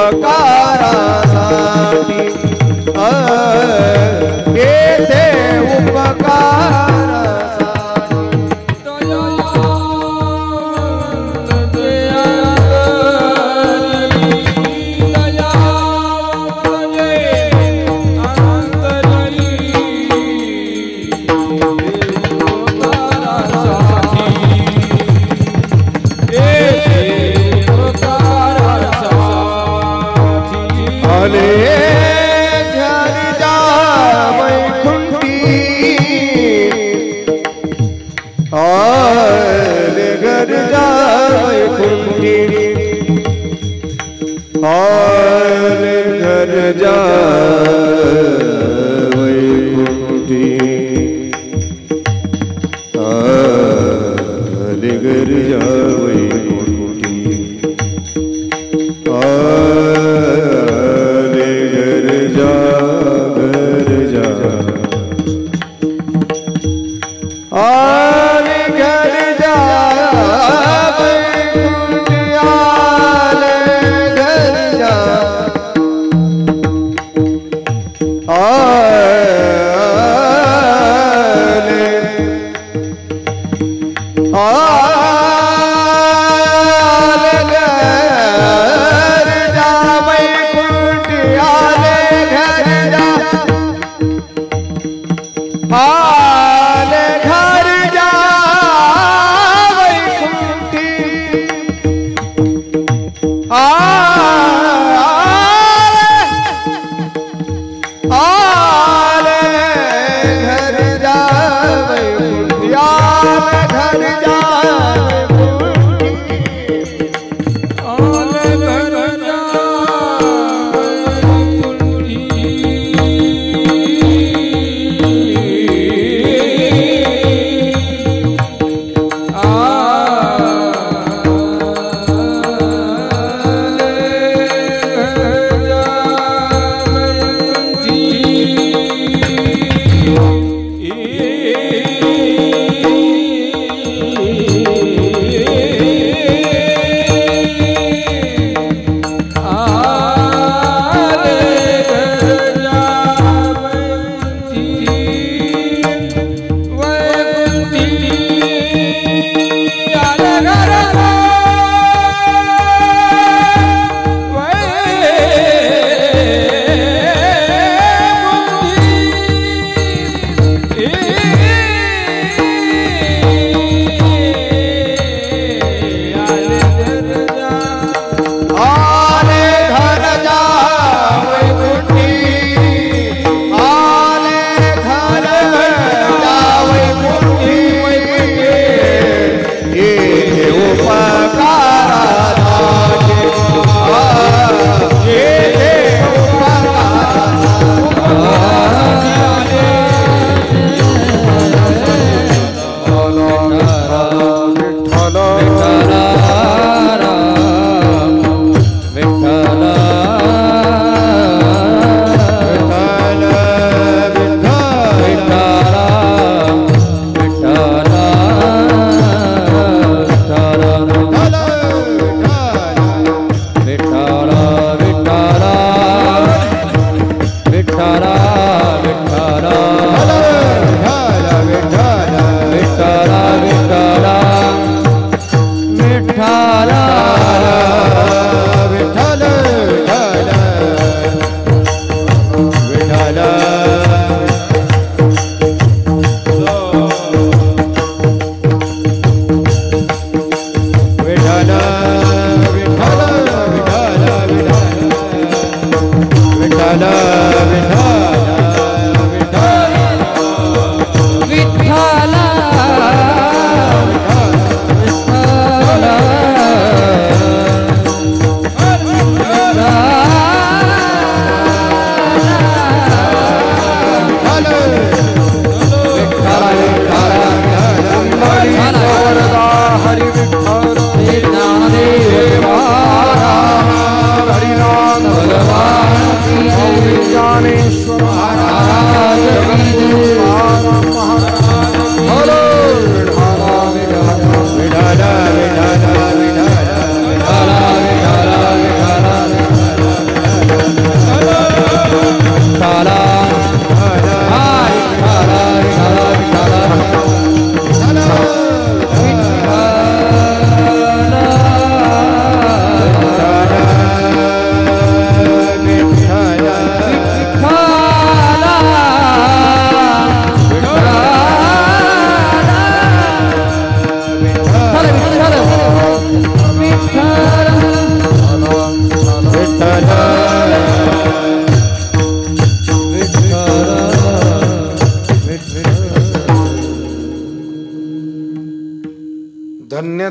उपकारासाठी येथे आ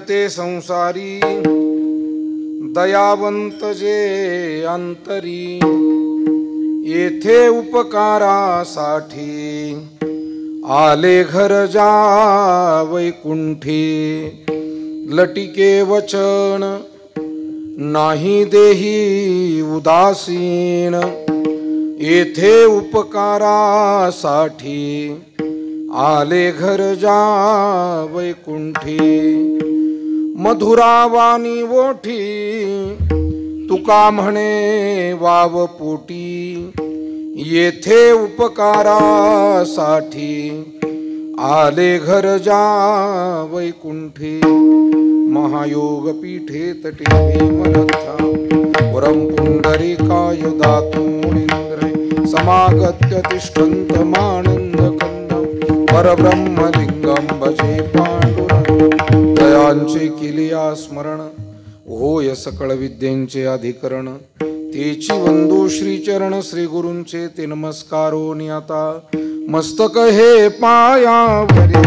ते संसारी दयावंत जे अंतरी, येथे उपकारासाठी आले घर जा वैकुंठी. लटिके वचन नाही देही उदासीन, येथे उपकारासाठी आले घर जा वैकुंठी. मधुरावाणी ओठी तुका म्हणे वाव पोटी, येथे उपकारासाठी आले घर जा वैकुंठी. महायोग पीठे तटे हेमलथा वरम पुंडरीकाय दातुरिंद्र, समागत्य तिष्ठन्त मानंद कंद परब्रह्मलिंगम भजे पांडुरंग. दयांचे किलिया स्मरण होय सकळ विद्येंचे अधिकरण, तेची वंदू श्रीचरण श्री गुरूंचे ते नमस्कारो नियता. मस्तक हे पायावरी,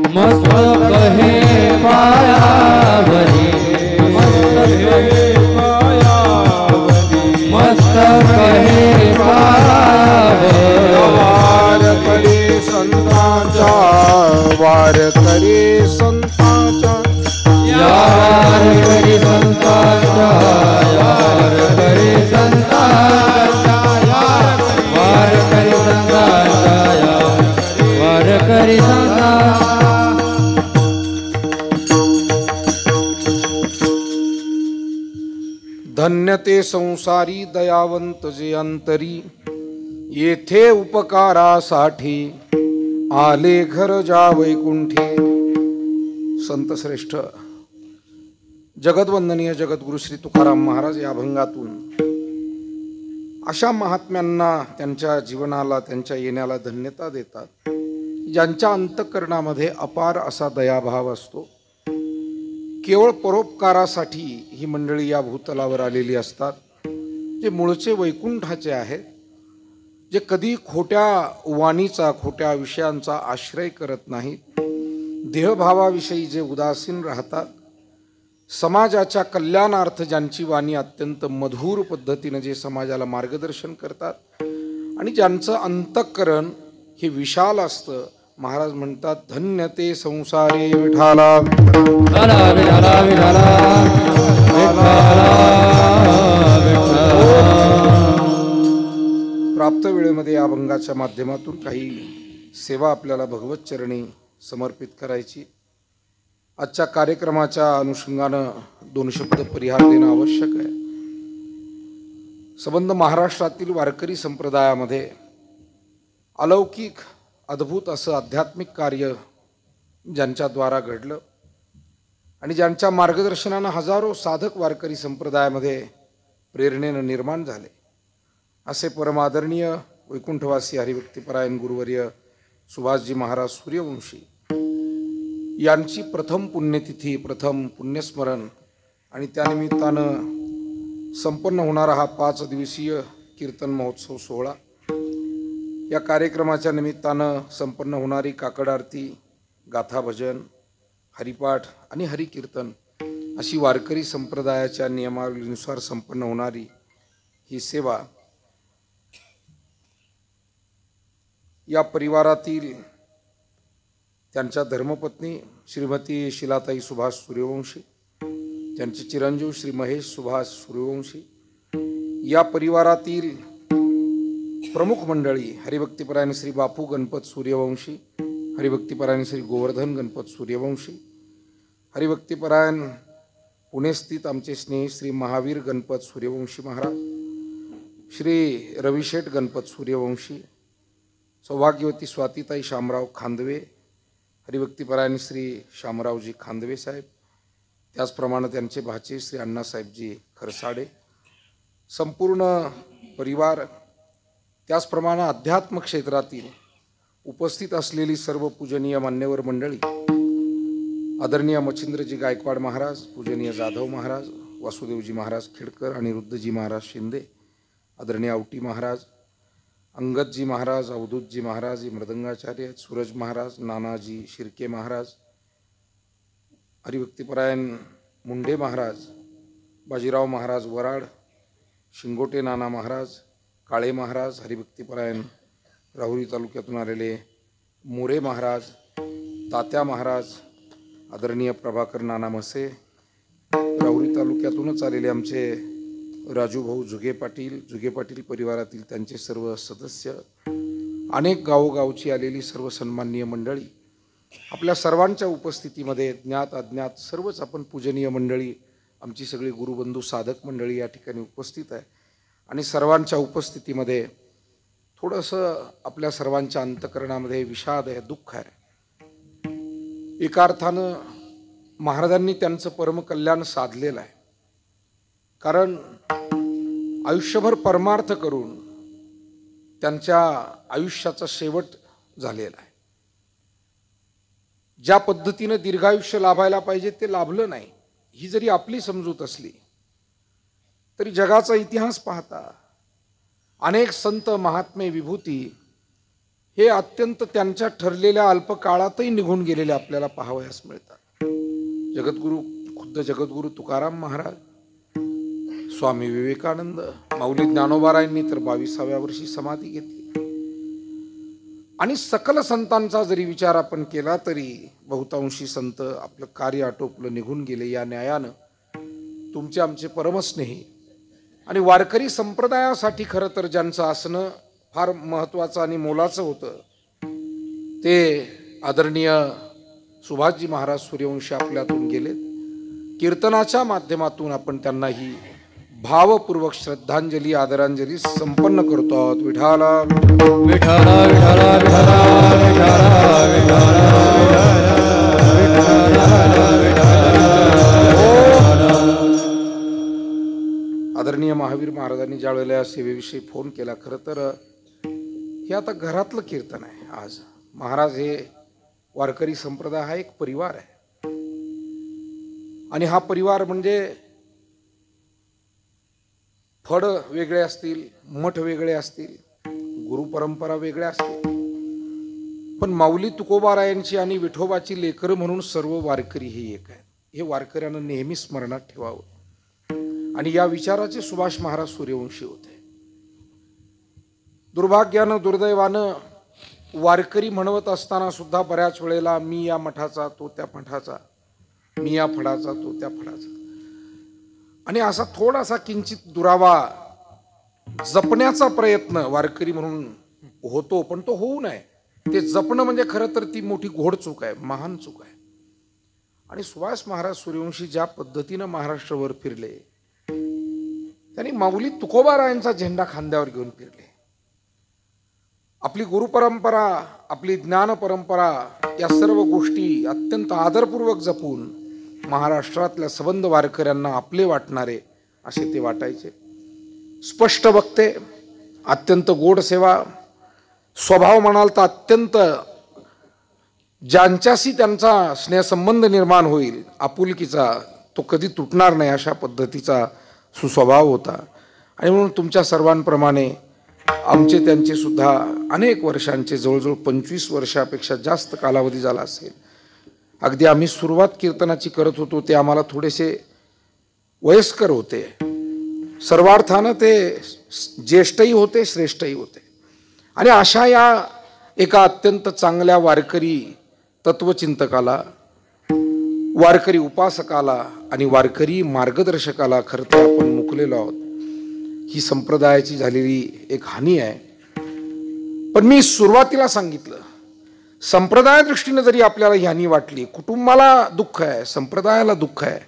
मस्तक हे पायावरी, मस्तक हे पायावरी. वार करे संतांचा, वार करे संतांचा, यार करी संतांचा, यार करी संतांचा, वार करी संतांचा, वार करी संतांचा. धन्य ते संसारी दयावंत जे अंतरी, येथे उपकारासाठी आले घर जा वैकुंठी. संत श्रेष्ठ जगद्वंदनीय जगद्गुरु श्री तुकाराम महाराज या अभंगातून अशा महात्म्यांना, त्यांच्या जीवनाला, त्यांच्या येण्याला धन्यता देतात ज्यांच्या अंतःकरणामध्ये अपार असा दयाभाव असतो. केवळ परोपकारासाठी ही मंडळी या भूतलावर आलेली असतात, जे मूळचे वैकुंठाचे आहेत, जे कधी खोट्या वाणीचा, खोट्या विषयांचा आश्रय करत नाहीत, देहभावाविषयी जे उदासीन राहतात, समाजाच्या कल्याणार्थ ज्यांची वाणी अत्यंत मधुर पद्धतीने जे समाजाला मार्गदर्शन करतात, आणि ज्यांचं अंतःकरण हे विशाल असतं. महाराज म्हणतात धन्य ते संसारी विठाला. प्राप्त वेळेमध्ये या अभंगाच्या माध्यमातून काही सेवा आपल्याला भगवत चरणी समर्पित करायची. आजच्या कार्यक्रमाच्या अनुषंगानं 2 शब्द परिहार देणं आवश्यक आहे. संबंध महाराष्ट्रातील वारकरी संप्रदायामध्ये अलौकिक अद्भुत असं आध्यात्मिक कार्य ज्यांच्याद्वारा घडलं आणि ज्यांच्या मार्गदर्शनानं हजारो साधक वारकरी संप्रदायामध्ये प्रेरणेनं निर्माण झाले, असे परमादरणीय वैकुंठवासी हरिभक्तिपरायण गुरुवर्य सुभाषजी महाराज सूर्यवंशी यांची प्रथम पुण्यतिथी, प्रथम पुण्यस्मरण आणि त्यानिमित्तानं संपन्न होणारा हा 5 दिवसीय कीर्तन महोत्सव सोहळा, या कार्यक्रमाच्या निमित्तानं संपन्न होणारी काकड आरती, गाथा भजन, हरिपाठ आणि हरिकीर्तन अशी वारकरी संप्रदायाच्या नियमावलीनुसार संपन्न होणारी ही सेवा या परिवारातील त्यांच्या धर्मपत्नी श्रीमती शिलाताई सुभाष सूर्यवंशी, त्यांचे चिरंजीव श्री महेश सुभाष सूर्यवंशी, या परिवारातील प्रमुख मंडळी हरिभक्तिपरायण श्री बापू गणपत सूर्यवंशी, हरिभक्तिपरायण श्री गोवर्धन गणपत सूर्यवंशी, हरिभक्तिपरायण पुणे स्थित आमचे स्नेही श्री महावीर गणपत सूर्यवंशी महाराज, श्री रविशेठ गणपत सूर्यवंशी, सौभाग्यवती स्वातीताई शामराव खांदवे, हरिभक्तिपरायण श्री शामरावजी खांदवे साहेब, त्याचप्रमाणे त्यांचे भाचे श्री अण्णासाहेबजी खरसाडे, संपूर्ण परिवार, त्याचप्रमाणे अध्यात्म क्षेत्रातील उपस्थित असलेली सर्व पूजनीय मान्यवर मंडळी, आदरणीय मच्छिंद्रजी गायकवाड महाराज, पूजनीय जाधव महाराज, वासुदेवजी महाराज खेडकर, अनिरुद्धजी महाराज शिंदे, आदरणीय आवटी महाराज, अंगदजी महाराज, अवधूतजी महाराज, मृदंगाचार्य, सूरज महाराज, नानाजी शिर्के महाराज, हरिभक्तीपरायण मुंडे महाराज, बाजीराव महाराज वराड, शिंगोटे नाना महाराज, काळे महाराज, हरिभक्तीपरायण राहुरी तालुक्यातून आलेले मोरे महाराज, तात्या महाराज, आदरणीय प्रभाकर नाना म्हसे, राहुरी तालुक्यातूनच आलेले आमचे राजूभाऊ जुगे पाटील परिवारातील त्यांचे सर्व सदस्य, अनेक गावोगावची आलेली सर्व सन्माननीय मंडळी, आपल्या सर्वांच्या उपस्थितीमध्ये ज्ञात अज्ञात सर्वच आपण पूजनीय मंडळी, आमची सगळी गुरुबंधू साधक मंडळी या ठिकाणी उपस्थित आहे. आणि सर्वांच्या उपस्थितीमध्ये थोडंसं आपल्या सर्वांच्या अंतःकरणामध्ये विषाद आहे, दुःख आहे. एका अर्थानं महाराजांनी त्यांचं परमकल्याण साधलेलं आहे. कारण आयुष्यभर परमार्थ करून त्यांच्या आयुष्याचा शेवट झालेला आहे. ज्या पद्धतीने दीर्घायुष्य लाभायला पाहिजे ते लाभलं नाही. ही जरी आपली समजूत असली तरी जगाचा इतिहास पाहता अनेक संत महात्मे विभूती हे अत्यंत त्यांच्या ठरलेल्या अल्पकाळातही निघून गेलेले आपल्याला पाहावयास मिळतात. खुद्द जगद्गुरु तुकाराम महाराज, स्वामी विवेकानंद, माऊली ज्ञानोबारायांनी तर 22व्या वर्षी समाधी घेतली. आणि सकल संतांचा जरी विचार आपण केला तरी बहुतांशी संत आपलं कार्य आटोपलं निघून गेले. या न्यायानं तुमचे आमचे परमस्नेही आणि वारकरी संप्रदायासाठी खरं तर ज्यांचं असणं फार महत्त्वाचं आणि मोलाचं होतं ते आदरणीय सुभाषजी महाराज सूर्यवंशी आपल्यातून गेलेत. कीर्तनाच्या माध्यमातून आपण त्यांना ही भावपूर्वक श्रद्धांजली आदरांजली संपन्न करतो आहोत. विठाला विठाला विठाला विठाला विठाला. आदरणीय महावीर महाराजांनी ज्या वेळेला या सेवेविषयी फोन केला, खरं तर हे आता घरातलं कीर्तन आहे. आज महाराज हे वारकरी संप्रदाय हा एक परिवार आहे. आणि हा परिवार म्हणजे फड वेगळे असतील, मठ वेगळे असतील, गुरुपरंपरा वेगळ्या असतील, पण माऊली तुकोबारायांची आणि विठोबाची लेकरं म्हणून सर्व वारकरी हे एक आहे. हे वारकऱ्यानं नेहमी स्मरणात ठेवावं. आणि या विचाराचे सुभाष महाराज सूर्यवंशी होते. दुर्भाग्यानं दुर्दैवानं वारकरी म्हणवत असताना सुद्धा बऱ्याच वेळेला मी या मठाचा, तो त्या मठाचा, मी या फडाचा, तो त्या फडाचा, आणि असा थोडासा किंचित दुरावा जपण्याचा प्रयत्न वारकरी म्हणून होतो. पण तो होऊ नये. ते जपणं म्हणजे खरं तर ती मोठी घोड चूक आहे, महान चूक आहे. आणि सुभाष महाराज सूर्यवंशी ज्या पद्धतीनं महाराष्ट्रावर फिरले, त्यांनी माऊली तुकोबारायांचा झेंडा खांद्यावर घेऊन फिरले. आपली गुरुपरंपरा, आपली ज्ञान परंपरा या सर्व गोष्टी अत्यंत आदरपूर्वक जपून महाराष्ट्रातल्या सबंध वारकऱ्यांना आपले वाटणारे असे ते वाटायचे. स्पष्ट वक्ते, अत्यंत गोड सेवा, स्वभाव म्हणाल तर अत्यंत ज्यांच्याशी त्यांचा स्नेहसंबंध निर्माण होईल आपुलकीचा तो कधी तुटणार नाही अशा पद्धतीचा सुस्वभाव होता. आणि म्हणून तुमच्या सर्वांप्रमाणे आमचे त्यांचे सुद्धा अनेक वर्षांचे, जवळजवळ 25 वर्षापेक्षा जास्त कालावधी झाला असेल. अगदी आम्ही सुरुवात कीर्तनाची करत होतो ते आम्हाला थोडेसे वयस्कर होते. सर्वार्थानं ते ज्येष्ठही होते, श्रेष्ठही होते. आणि अशा या एका अत्यंत चांगल्या वारकरी तत्वचिंतकाला, वारकरी उपासकाला आणि वारकरी मार्गदर्शकाला खरं तर आपण मुकलेलो आहोत. ही संप्रदायाची झालेली एक हानी आहे. पण मी सुरुवातीला सांगितलं, संप्रदाय दृष्टीने जरी आपल्याला ही हानी वाटली, कुटुंबाला दुःख आहे, संप्रदायाला दुःख आहे.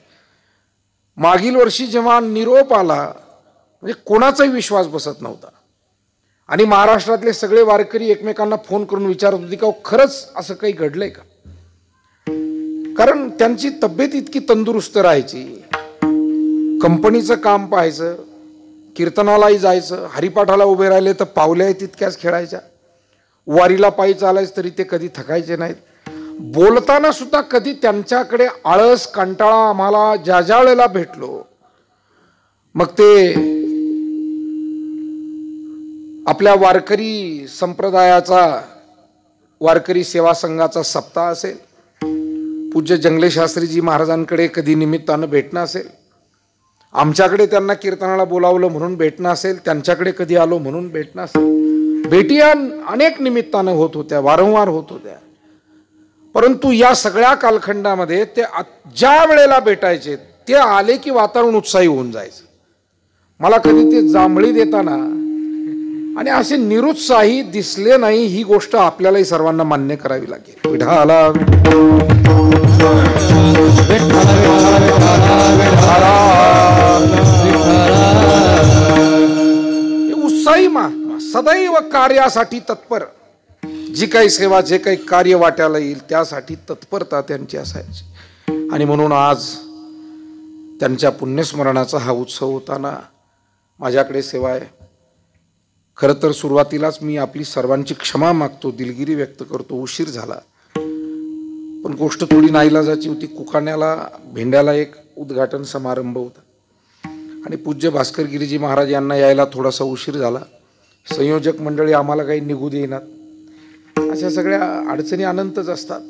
मागील वर्षी जेव्हा निरोप आला म्हणजे कोणाचाही विश्वास बसत नव्हता. आणि महाराष्ट्रातले सगळे वारकरी एकमेकांना फोन करून विचारत होते का खरंच असं काही घडलंय का. कारण त्यांची तब्येत इतकी तंदुरुस्त राहायची, कंपनीचं काम पाहायचं, कीर्तनालाही जायचं, हरिपाठाला उभे राहिले तर पावल्याही तितक्याच खेळायच्या, वारीला पायी चालायचं तरी ते कधी थकायचे नाहीत. बोलताना सुद्धा कधी त्यांच्याकडे आळस कंटाळा आम्हाला ज्या ज्या वेळेला भेटलो, मग ते आपल्या वारकरी संप्रदायाचा, वारकरी सेवा संघाचा सप्ताह असेल, पूज्य जंगले शास्त्रीजी महाराजांकडे कधी निमित्तानं भेटणं असेल, आमच्याकडे त्यांना कीर्तनाला बोलावलं म्हणून भेटणं असेल, त्यांच्याकडे कधी आलो म्हणून भेटणं असेल, भेटी अनेक निमित्तानं होत होत्या, वारंवार होत होत्या. परंतु या सगळ्या कालखंडामध्ये ते ज्या वेळेला भेटायचे ते आले की वातावरण उत्साही होऊन जायचं. मला कधी ते जांभळी देताना आणि असे निरुत्साही दिसले नाही, ही गोष्ट आपल्यालाही सर्वांना मान्य करावी लागेल. विठाला उत्साही महात्मा, सदैव कार्यासाठी तत्पर, जी काही सेवा, जे काही कार्य वाट्याला येईल त्यासाठी तत्परता त्यांची असायची. आणि म्हणून आज त्यांच्या पुण्यस्मरणाचा हा उत्सव होताना माझ्याकडे सेवा आहे. खरं तर सुरुवातीलाच मी आपली सर्वांची क्षमा मागतो, दिलगिरी व्यक्त करतो, उशीर झाला. पण गोष्ट थोडी नाईलाजाची होती. कुकाण्याला भेंड्याला एक उद्घाटन समारंभ होता आणि पूज्य भास्कर गिरीजी महाराज यांना यायला थोडासा उशीर झाला. संयोजक मंडळी आम्हाला काही निघू देईनात. अशा सगळ्या अडचणी अनंतच असतात.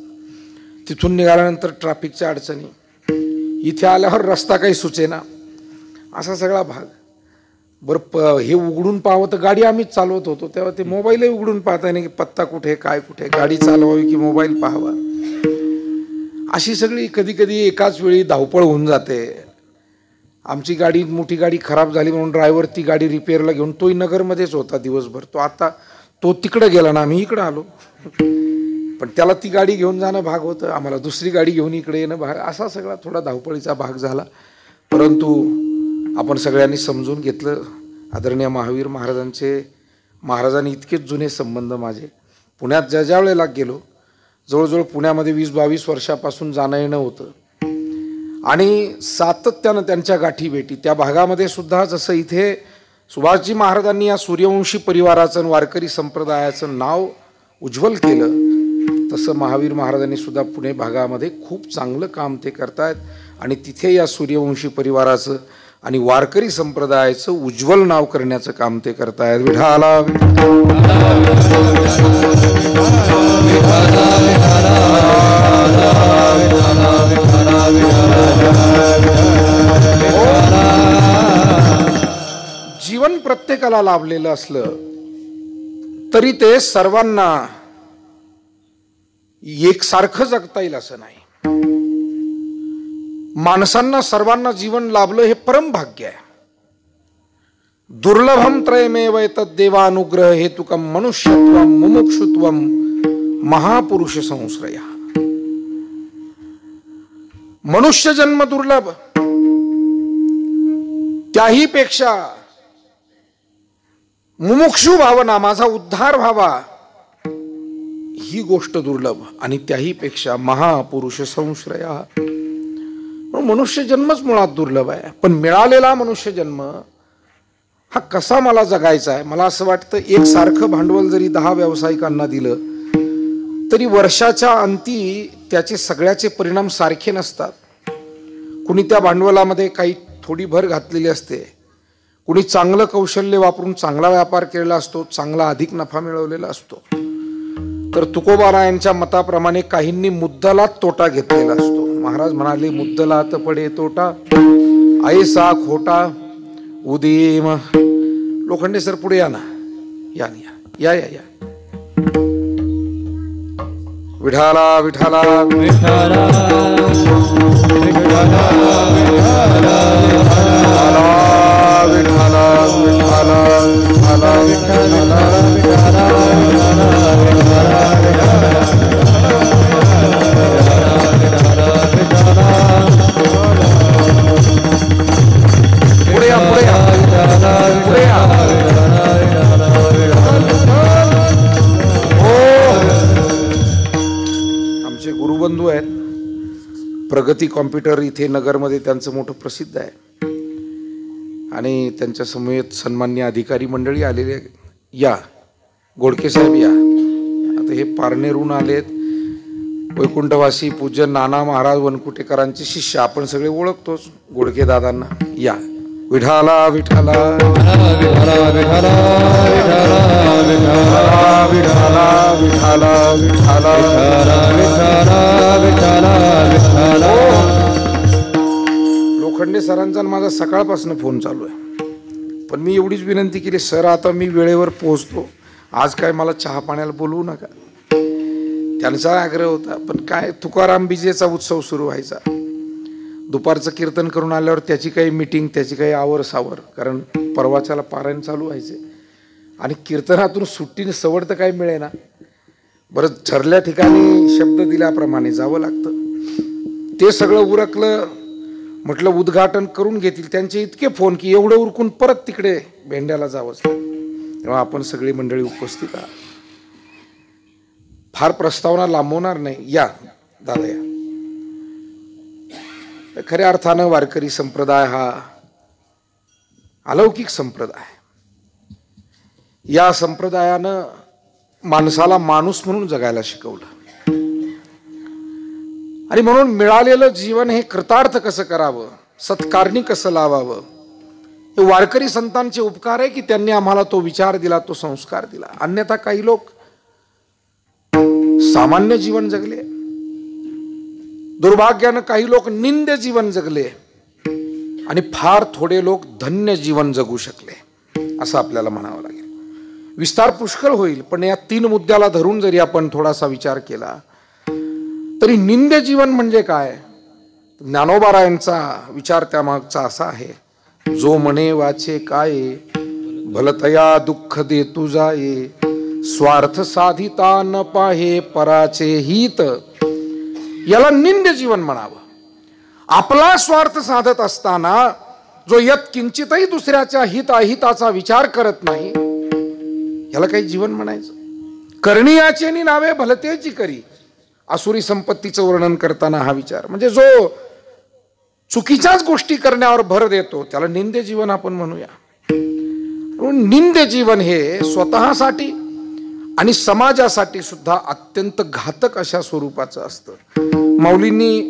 तिथून निघाल्यानंतर ट्रॅफिकच्या अडचणी, इथे आल्यावर रस्ता काही सुचेना, असा सगळा भाग. बरं हे उघडून पाहावं तर गाडी आम्हीच चालवत होतो तेव्हा ते मोबाईलही उघडून पाहता नाही की पत्ता कुठे काय कुठे, गाडी चालवावी की मोबाईल पाहावा, अशी सगळी कधी कधी एकाच वेळी धावपळ होऊन जाते. आमची गाडी, मोठी गाडी खराब झाली म्हणून ड्रायव्हर ती गाडी रिपेअरला घेऊन, तोही नगरमध्येच होता दिवसभर, तो तिकडे गेला ना आम्ही इकडं आलो. पण त्याला ती गाडी घेऊन जाणं भाग होतं, आम्हाला दुसरी गाडी घेऊन इकडे येणं भाग, असा सगळा थोडा धावपळीचा भाग झाला. परंतु आपण सगळ्यांनी समजून घेतलं. आदरणीय महावीर महाराजांनी इतकेच जुने संबंध माझे. पुण्यात ज्या वेळेला गेलो, जवळजवळ पुण्यामध्ये 20-22 वर्षापासून जाणं येणं होतं आणि सातत्यानं त्यांच्या गाठी भेटी. त्या भागामध्ये सुद्धा जसं इथे सुभाषजी महाराजांनी या सूर्यवंशी परिवाराचं, वारकरी संप्रदायाचं नाव उज्ज्वल केलं, तसं महावीर महाराजांनी सुद्धा पुणे भागामध्ये खूप चांगलं काम ते करतायत आणि तिथे या सूर्यवंशी परिवाराचं आणि वारकरी संप्रदायाचं उज्ज्वल नाव करण्याचं काम ते करतायत. विठाला जीवन प्रत्येकाला लाभलेलं असलं तरी ते सर्वांना एकसारखं जगता येईल असं नाही. माणसांना सर्वांना जीवन लाभलं हे परम भाग्य आहे. दुर्लभम त्रयमेव तद्देवानुग्रह हेतुकम मनुष्यत्वम मुमुक्षुत्वम महापुरुष संश्रया. मनुष्य जन्म दुर्लभ, त्याही पेक्षा मुमुक्षु भावना, माझा उद्धार व्हावा, ही गोष्ट दुर्लभ, आणि त्याही पेक्षा महापुरुष संश्रया. मनुष्य जन्मच मुळात दुर्लभ आहे. पण मिळालेला मनुष्य जन्म हा कसा मला जगायचा आहे. मला असं वाटतं एकसारखं भांडवल जरी 10 व्यावसायिकांना दिलं तरी वर्षाच्या अंती त्याचे सगळ्याचे परिणाम सारखे नसतात. कुणी त्या भांडवलामध्ये काही थोडी भर घातलेली असते, कुणी चांगलं कौशल्य वापरून चांगला व्यापार केलेला असतो, चांगला अधिक नफा मिळवलेला असतो. तर तुकोबारायांच्या मताप्रमाणे काहींनी मुद्दलात तोटा घेतलेला असतो. महाराज म्हणाले, मुद्दलात पडे तोटा ऐसा खोटा उदीम. लोखंडे सर पुढे या ना, या या या या. विठाला विठाला विठाला विठाला विठाला विठाला विठाला पुढे या पुढे या पुढे या. आमचे गुरुबंधू आहेत, प्रगती कॉम्प्युटर इथे नगरमध्ये त्यांचं मोठं प्रसिद्ध आहे आणि त्यांच्या समवेत सन्मान्य अधिकारी मंडळी आलेले. या गोडके साहेब या. आता हे पारनेरून आलेत, वैकुंठवासी पूज्य नाना महाराज वनकुटेकरांचे शिष्य, आपण सगळे ओळखतोच गोडके दादांना. या. विठाला विठाला विठाला विठाला विठाला विठाला विठला विठाला विठाला विठला विठला लोखंडे सरांचा माझा सकाळपासून फोन चालू आहे, पण मी एवढीच विनंती केली, सर आता मी वेळेवर पोहोचतो, आज काय मला चहा पाण्याला बोलवू नका. त्यांचा आग्रह होता, पण काय तुकाराम बीजेचा उत्सव सुरू व्हायचा. दुपारचं कीर्तन करून आल्यावर त्याची काही मीटिंग, त्याची काही आवर सावर, कारण परवाच्याला पारायण चालू व्हायचे आणि कीर्तनातून सुट्टीने सवड तर काही मिळेना. बरं, ठरल्या ठिकाणी शब्द दिल्याप्रमाणे जावं लागतं. ते सगळं उरकलं, म्हटलं उद्घाटन करून घेतील. त्यांचे इतके फोन की एवढं उरकून परत तिकडे भेंड्याला जावंच. तेव्हा आपण सगळी मंडळी उपस्थित आहात. फार प्रस्तावना लांबवणार नाही. या दादा या. खऱ्या अर्थानं वारकरी संप्रदाय हा अलौकिक संप्रदाय. या संप्रदायानं माणसाला माणूस म्हणून जगायला शिकवलं आणि म्हणून मिळालेलं जीवन हे कृतार्थ कसं करावं, सत्कारणी कसं लावावं, हे वारकरी संतांचे उपकार आहे की त्यांनी आम्हाला तो विचार दिला, तो संस्कार दिला. अन्यथा काही लोक सामान्य जीवन जगले, दुर्भाग्यानं काही लोक निंद्य जीवन जगले आणि फार थोडे लोक धन्य जीवन जगू शकले, असं आपल्याला म्हणावं लागेल. विस्तार पुष्कळ होईल, पण या 3 मुद्द्याला धरून जरी आपण थोडासा विचार केला तरी निंद्य जीवन म्हणजे काय. ज्ञानोबारायांचा विचार त्यामागचा असा आहे, जो म्हणे वाचे काय भलतया दुःख दे तू जाये, स्वार्थ साधिता न पाहे पराचे हित, याला निंद्य जीवन म्हणावं. आपला स्वार्थ साधत असताना जो यत किंचितही दुसऱ्याच्या हित अहिताचा विचार करत नाही, याला काही जीवन म्हणायचं. करणीयाचे नावे भलतेची करी, आसुरी संपत्तीचं वर्णन करताना हा विचार, म्हणजे जो चुकीच्याच गोष्टी करण्यावर भर देतो त्याला निंद्य जीवन आपण म्हणूया. निंद्य जीवन हे स्वतःसाठी आणि समाजासाठी सुद्धा अत्यंत घातक अशा स्वरूपाचं असतं. माऊलींनी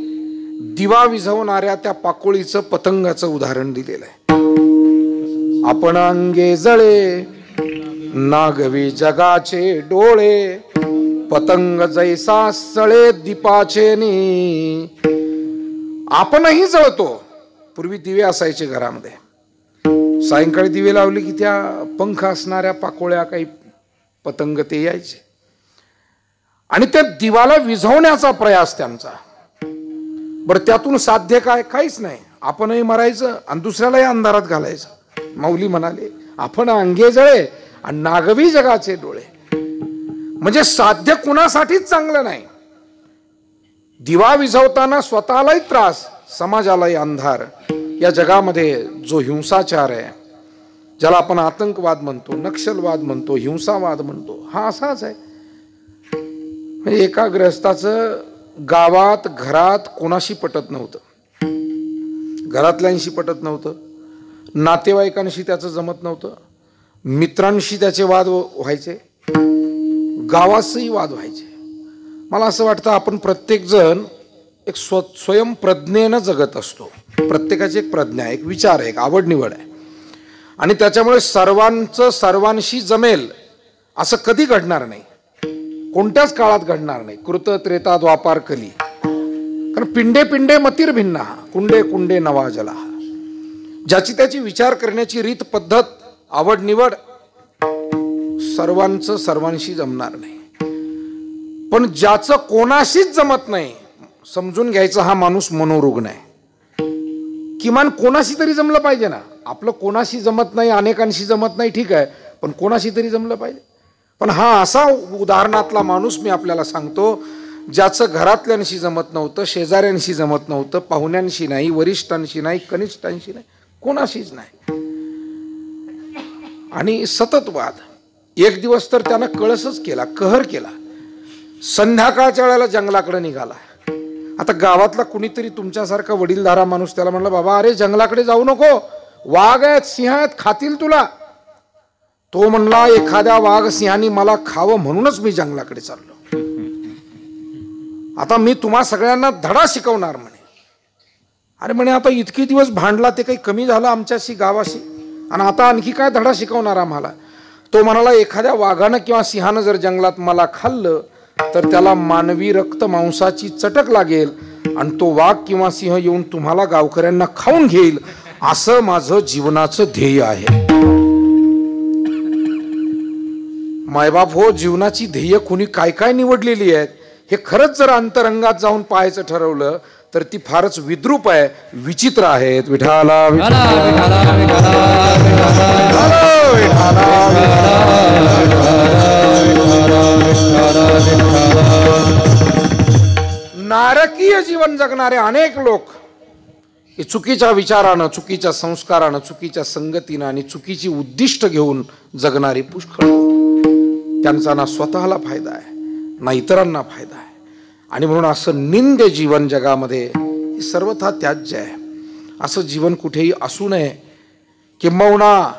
दिवा विझवणाऱ्या त्या पाकोळीचं, पतंगाचं उदाहरण दिलेलं आहे. आपण अंगे जळे नागवी जगाचे डोळे, पतंग जैसा सळे दीपाचे नी. आपणही जळतो. पूर्वी दिवे असायचे घरामध्ये, सायंकाळी दिवे लावले की त्या पंख असणाऱ्या पाकोळ्या, काही पतंग ते यायचे आणि त्या दिवाला विझवण्याचा प्रयास त्यांचा. बरं, त्यातून साध्य काय? काहीच नाही. आपणही मरायचं आणि दुसऱ्यालाही अंधारात घालायचं. माऊली म्हणाले, आपण अंगे जळे आणि नागवी जगाचे डोळे. म्हणजे साध्य कुणासाठीच चांगलं नाही. दिवा विझवताना स्वतःलाही त्रास, समाजालाही अंधार. या जगामध्ये जो हिंसाचार आहे, ज्याला आपण आतंकवाद म्हणतो, नक्षलवाद म्हणतो, हिंसावाद म्हणतो, हा असाच आहे. म्हणजे एका गृहस्थाचं गावात, घरात कोणाशी पटत नव्हतं, घरातल्यांशी पटत नव्हतं, नातेवाईकांशी त्याचं जमत नव्हतं, मित्रांशी त्याचे वाद व्हायचे, गावातही वाद व्हायचे. मला असं वाटतं आपण प्रत्येक जण एक स्वयंप्रज्ञेनं जगत असतो. प्रत्येकाची एक प्रज्ञा, एक विचार आहे, एक आवड निवड आहे आणि त्याच्यामुळे सर्वांचं सर्वांशी जमेल असं कधी घडणार नाही, कोणत्याच काळात घडणार नाही. कृत त्रेता द्वापार कली. कारण पिंडे पिंडे मतीर भिन्ना, कुंडे कुंडे नवाजला. ज्याची त्याची विचार करण्याची रीत, पद्धत, आवड निवड सर्वांचं सर्वांशी जमणार नाही. पण ज्याचं कोणाशीच जमत नाही, समजून घ्यायचं हा माणूस मनोरुग्ण आहे. किमान कोणाशी तरी जमलं पाहिजे ना. आपलं कोणाशी जमत नाही, अनेकांशी जमत नाही, ठीक आहे, पण कोणाशी तरी जमलं पाहिजे. पण हा असा उदाहरणातला माणूस मी आपल्याला सांगतो, ज्याचं घरातल्यांशी जमत नव्हतं, शेजाऱ्यांशी जमत नव्हतं, पाहुण्यांशी नाही, वरिष्ठांशी नाही, कनिष्ठांशी नाही, कोणाशीच नाही. आणि सतत वाद. एक दिवस तर त्यानं कळसच केला, कहर केला. संध्याकाळच्या वेळेला जंगलाकडे निघाला. आता गावातला कुणीतरी तुमच्यासारखा वडीलधारा माणूस त्याला म्हणला, बाबा अरे जंगलाकडे जाऊ नको, वाघ आहेत, सिंह आहेत, खातील तुला. तो म्हणला, एखाद्या वाघ सिंहाने मला खावं म्हणूनच मी जंगलाकडे चाललो. आता मी तुम्हा सगळ्यांना धडा शिकवणार म्हणे. अरे म्हणे, आता इतके दिवस भांडला ते काही कमी झालं आमच्याशी, गावाशी, आणि आता आणखी काय धडा शिकवणार आम्हाला? तो म्हणाला एखाद्या वाघानं किंवा सिंहानं जर जंगलात मला खाल्लं तर त्याला मानवी रक्त मांसाची चटक लागेल आणि तो वाघ किंवा सिंह येऊन तुम्हाला गावकऱ्यांना खाऊन घेईल, असं माझं जीवनाचं ध्येय आहे. मायबाप हो, जीवनाची ध्येय कुणी काय काय निवडलेली आहेत हे खरंच जर अंतरंगात जाऊन पाहायचं ठरवलं तर ती फारच विद्रूप आहे, विचित्र आहेत. विठाला नारकीय जीवन जगणारे अनेक लोक हे चुकीच्या विचारानं, चुकीच्या संस्कारानं, चुकीच्या संगतीनं आणि चुकीची उद्दिष्ट घेऊन जगणारी पुष्कळ. त्यांचा ना स्वतःला फायदा आहे ना इतरांना फायदा आहे. आणि म्हणून असं निंद्य जीवन जगामध्ये हे सर्वथा त्याज्य आहे. असं जीवन कुठेही असू नये. किंबहुना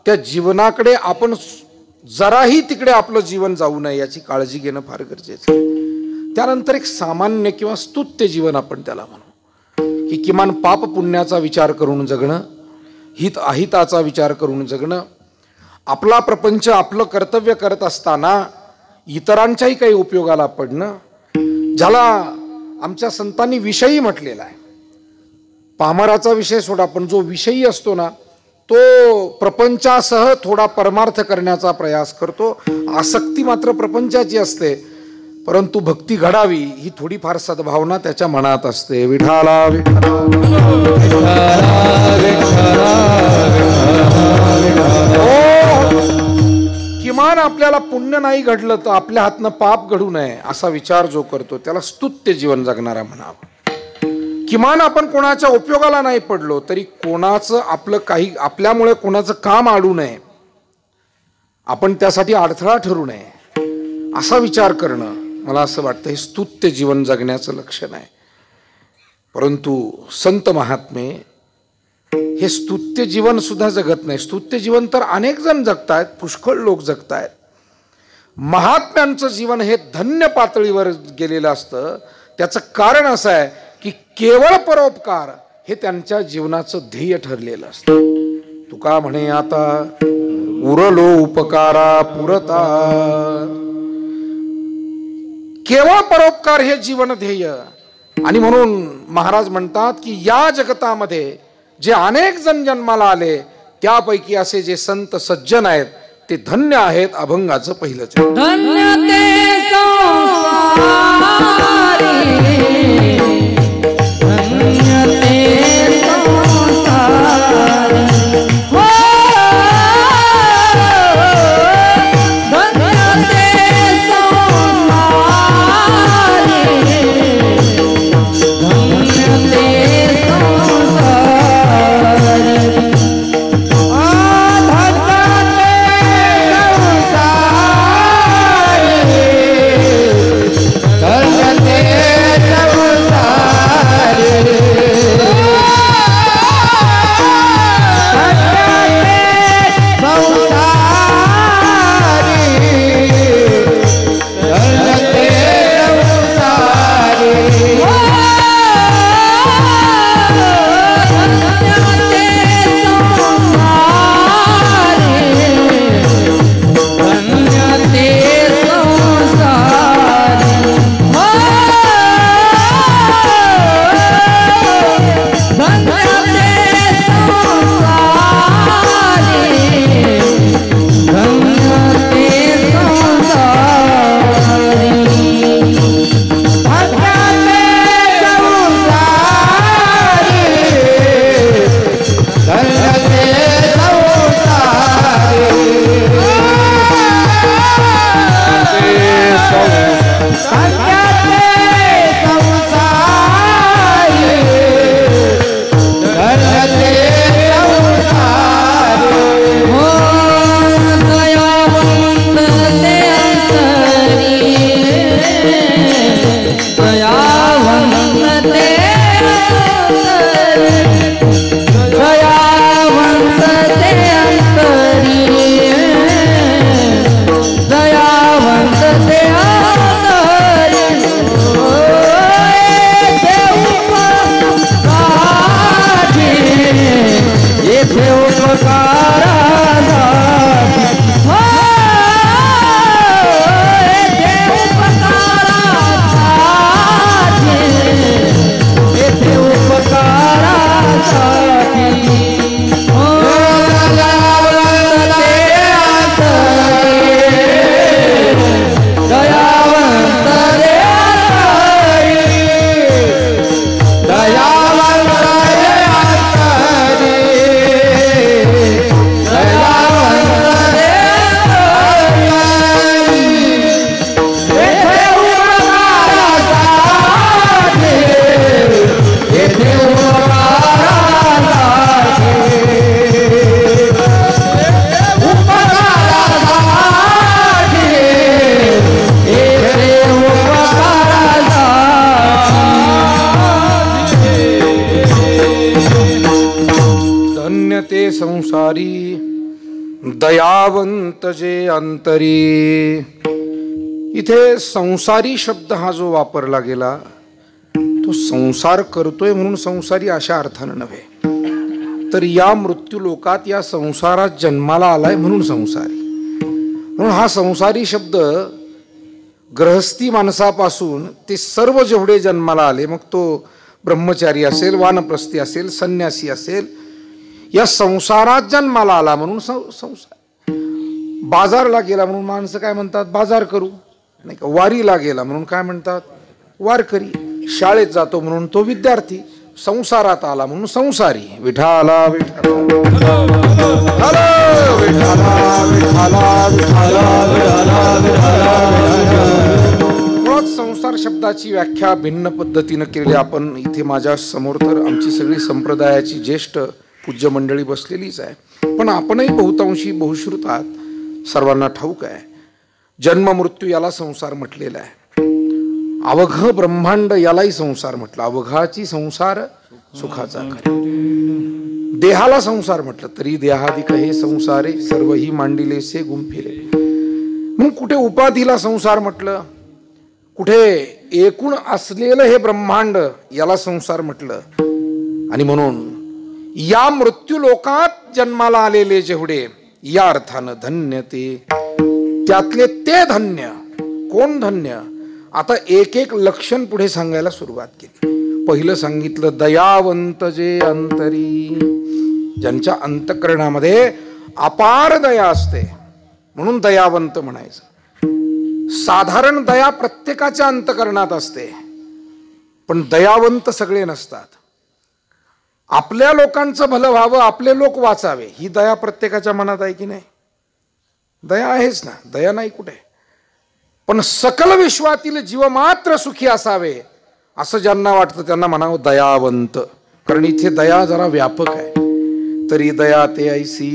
त्या जीवनाकडे आपण जराही तिकडे आपलं जीवन जाऊ नये याची काळजी घेणं फार गरजेचं आहे. त्यानंतर एक सामान्य किंवा स्तुत्य जीवन आपण त्याला म्हणू, की किमान पाप पुण्याचा विचार करून जगणं, हित अहिताचा विचार करून जगणं, आपला प्रपंच आपलं कर्तव्य करत असताना इतरांच्याही काही उपयोगाला पडणं, ज्याला आमच्या संतांनी विषयी म्हटलेला आहे. पामराचा विषय सोडा, पण जो विषयी असतो ना तो प्रपंचासह थोडा परमार्थ करण्याचा प्रयास करतो. आसक्ती मात्र प्रपंचाची असते, परंतु भक्ती घडावी ही थोडीफार सद्भावना त्याच्या मनात असते. विठाला किमान आपल्याला पुण्य नाही घडलं तर आपल्या हातनं पाप घडू नये असा विचार जो करतो त्याला स्तुत्य जीवन जगणारा म्हणावं. किमान आपण कोणाच्या उपयोगाला नाही पडलो तरी कोणाचं आपलं काही आपल्यामुळे कोणाचं काम अडू नये, आपण त्यासाठी अडथळा ठरू नये असा विचार करणं, मला असं वाटतं हे स्तुत्य जीवन जगण्याचं लक्षण आहे. परंतु संत महात्मे हे स्तुत्य जीवन सुद्धा जगत नाही. स्तुत्य जीवन तर अनेक जण जगतायत, पुष्कळ लोक जगतायत. महात्म्यांचं जीवन हे धन्य पातळीवर गेलेलं असतं. त्याचं कारण असं आहे की केवळ परोपकार हे त्यांच्या जीवनाचं ध्येय ठरलेलं असतं. तुका म्हणे आता उरलो उपकारा पुरता, केवळ परोपकार हे जीवन ध्येय. आणि म्हणून महाराज म्हणतात की या जगतामध्ये जे अनेक जण जन्माला आले त्यापैकी असे जे संत सज्जन आहेत ते धन्य आहेत. अभंगाचं पहिलंच धन्य ते संसारी, धन्य ते संसारी, हो धन्य ते संसारी, धन्य ते धन्य ते संसारी, दयावंत जे अंतरी. इथे संसारी शब्द हा जो वापरला गेला तो संसार करतोय म्हणून संसारी अशा अर्थानं नव्हे, तर या मृत्यू लोकात या संसारात जन्माला आलाय म्हणून संसारी. म्हणून हा संसारी शब्द गृहस्थी माणसापासून ते सर्व जेवढे जन्माला आले, मग तो ब्रह्मचारी असेल, वानप्रस्थी असेल, संन्यासी असेल, या संसारात जन्माला आला म्हणून संसार. बाजारला गेला म्हणून माणसं काय म्हणतात, बाजार करू, नाही का. वारीला गेला म्हणून काय म्हणतात, वारकरी. शाळेत जातो म्हणून तो विद्यार्थी. संसारात आला म्हणून संसारी. विठाला विठाला मुळात संसार शब्दाची व्याख्या भिन्न पद्धतीनं केलेली आपण इथे माझ्या समोर तर आमची सगळी संप्रदायाची ज्येष्ठ पूज्य मंडळी बसलेलीच आहे, पण आपणही बहुतांशी बहुश्रुत आहात. सर्वांना ठाऊक आहे जन्म मृत्यू याला संसार म्हटलेला आहे. अवघ ब्रह्मांड यालाही संसार म्हटलं. अवघाची संसार सुखाचा खरे. देहाला संसार म्हटलं तरी देहादिक हे संसारे सर्व ही मांडिले से गुंफिले. मग कुठे उपाधीला संसार म्हटलं, कुठे एकूण असलेलं हे ब्रह्मांड याला संसार म्हटलं. आणि म्हणून या मृत्यू लोकात जन्माला आलेले जेवढे या अर्थानं धन्य ते, त्यातले ते धन्य. कोण धन्य? आता एक एक लक्षण पुढे सांगायला सुरुवात केली. पहिलं सांगितलं दयावंत जे अंतरी, ज्यांच्या अंतःकरणामध्ये अपार दया असते म्हणून दयावंत म्हणायचं. साधारण दया प्रत्येकाच्या अंतःकरणात असते, पण दयावंत सगळे नसतात. आपल्या लोकांचं भलं व्हावं, आपले लोक वाचावे, ही दया प्रत्येकाच्या मनात आहे की नाही? दया आहेच ना, दया नाही कुठे. पण सकल विश्वातील जीव मात्र सुखी असावे असं ज्यांना वाटतं त्यांना म्हणावं दयावंत. कारण इथे दया जरा व्यापक आहे. तरी दया ते ऐसी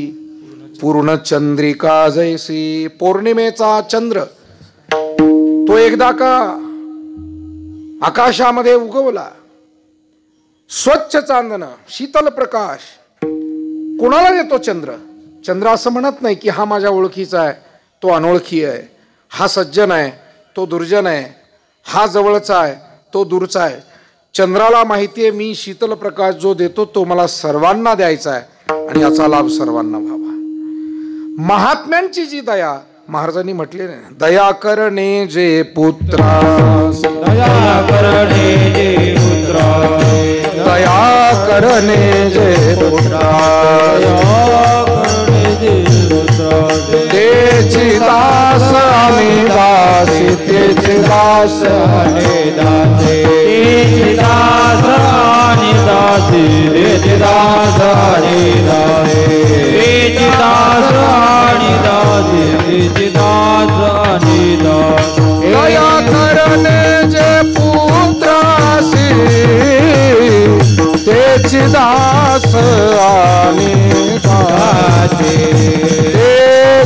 पूर्ण चंद्रिका जैसी. पौर्णिमेचा चंद्र तो एकदा का आकाशामध्ये उगवला, स्वच्छ चांदणं, शीतल प्रकाश. कोणाला देतो चंद्र? चंद्र असं म्हणत नाही की हा माझ्या ओळखीचा आहे, तो अनोळखी आहे, हा सज्जन आहे, तो दुर्जन आहे, हा जवळचा आहे, तो दूरचा आहे. चंद्राला माहिती आहे मी शीतल प्रकाश जो देतो तो मला सर्वांना द्यायचा आहे आणि याचा लाभ सर्वांना व्हावा. महात्म्यांची जी दया महाराजांनी म्हटले नाही, दया करणे जे पुत्रा, दया करणे जे पुत्रा, दया करणे जे पुत्रा, तेची दास आम्ही दासी, तेची दास आणि दासी, तेची दास आणि दासी, तेची दास आणि दासी, तेची दास आणि दासी, तेची दास आणि दासी. दया करणे जे पुत्रासी, तेची दास आणि दासी,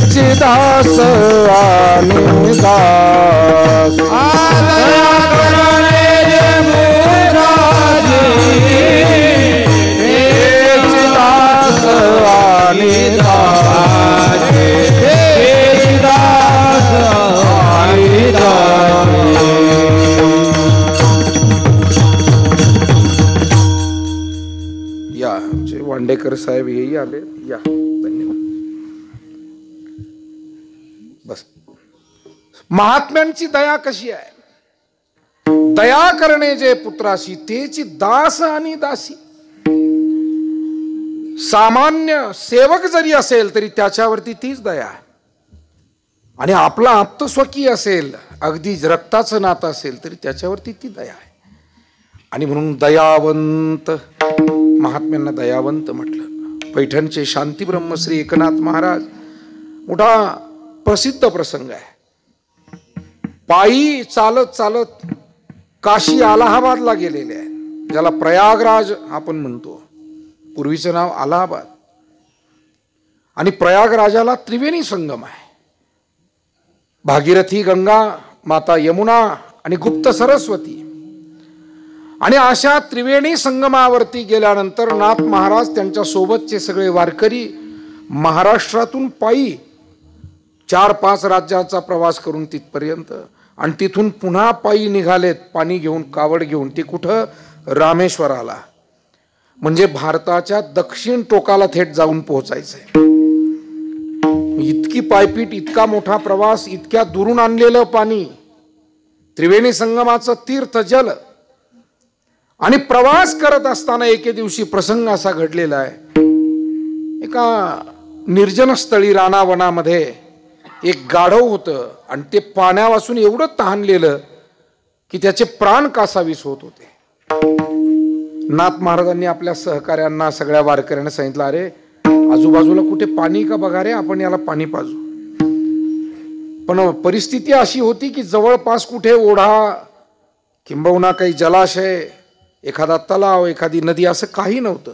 तेची दास आणि दास. दया करणे जे पुत्रासी, तेची दास आणि दासी, तेची दास आणि दासी. या आमचे वांडेकर साहेब हेही आले. या, धन्यवाद. बस. महात्म्यांची दया कशी आहे? दया करणे जे पुत्राशी, तेची दास आणि दासी. सामान्य सेवक जरी असेल तरी त्याच्यावरती तीच दया आहे. आणि आपला आप्तस्वकीय असेल, अगदी रक्ताचं नातं असेल तरी त्याच्यावरती ती दया आहे. आणि म्हणून दयावंत, महात्म्यांना दयावंत म्हटलं. पैठणचे शांती ब्रह्मश्री एकनाथ महाराज, मोठा प्रसिद्ध प्रसंग आहे. पायी चालत चालत काशी अलाहाबादला गेलेले आहे, ज्याला प्रयागराज आपण म्हणतो. पूर्वीचं नाव अलाहाबाद. आणि प्रयागराजाला त्रिवेणी संगम आहे. भागीरथी गंगा, माता यमुना आणि गुप्त सरस्वती. आणि अशा त्रिवेणी संगमावरती गेल्यानंतर नाथ महाराज, त्यांच्या सोबतचे सगळे वारकरी महाराष्ट्रातून पायी 4-5 राज्याचा प्रवास करून तिथपर्यंत, आणि तिथून पुन्हा पायी निघालेत पाणी घेऊन, कावड घेऊन. ते कुठं? रामेश्वराला. म्हणजे भारताच्या दक्षिण टोकाला थेट जाऊन पोहोचायचंय. इतकी पायपीट, इतका मोठा प्रवास, इतक्या दुरून आणलेलं पाणी, त्रिवेणी संगमाचं तीर्थ जल. आणि प्रवास करत असताना एके दिवशी प्रसंग असा घडलेला आहे. एका निर्जन स्थळी रानावनामध्ये एक गाढव होतं, आणि ते पाण्यापासून एवढं तहानलेलं की त्याचे प्राण कासावीस होत होते. नाथ महाराजांनी आपल्या सहकाऱ्यांना, सगळ्या वारकऱ्यांना सांगितलं, अरे आजूबाजूला कुठे पाणी का बघा रे, आपण याला पाणी पाजू. पण परिस्थिती अशी होती की जवळपास कुठे ओढा किंबहुना काही जलाशय, एखादा तलाव, एखादी नदी असं काही नव्हतं.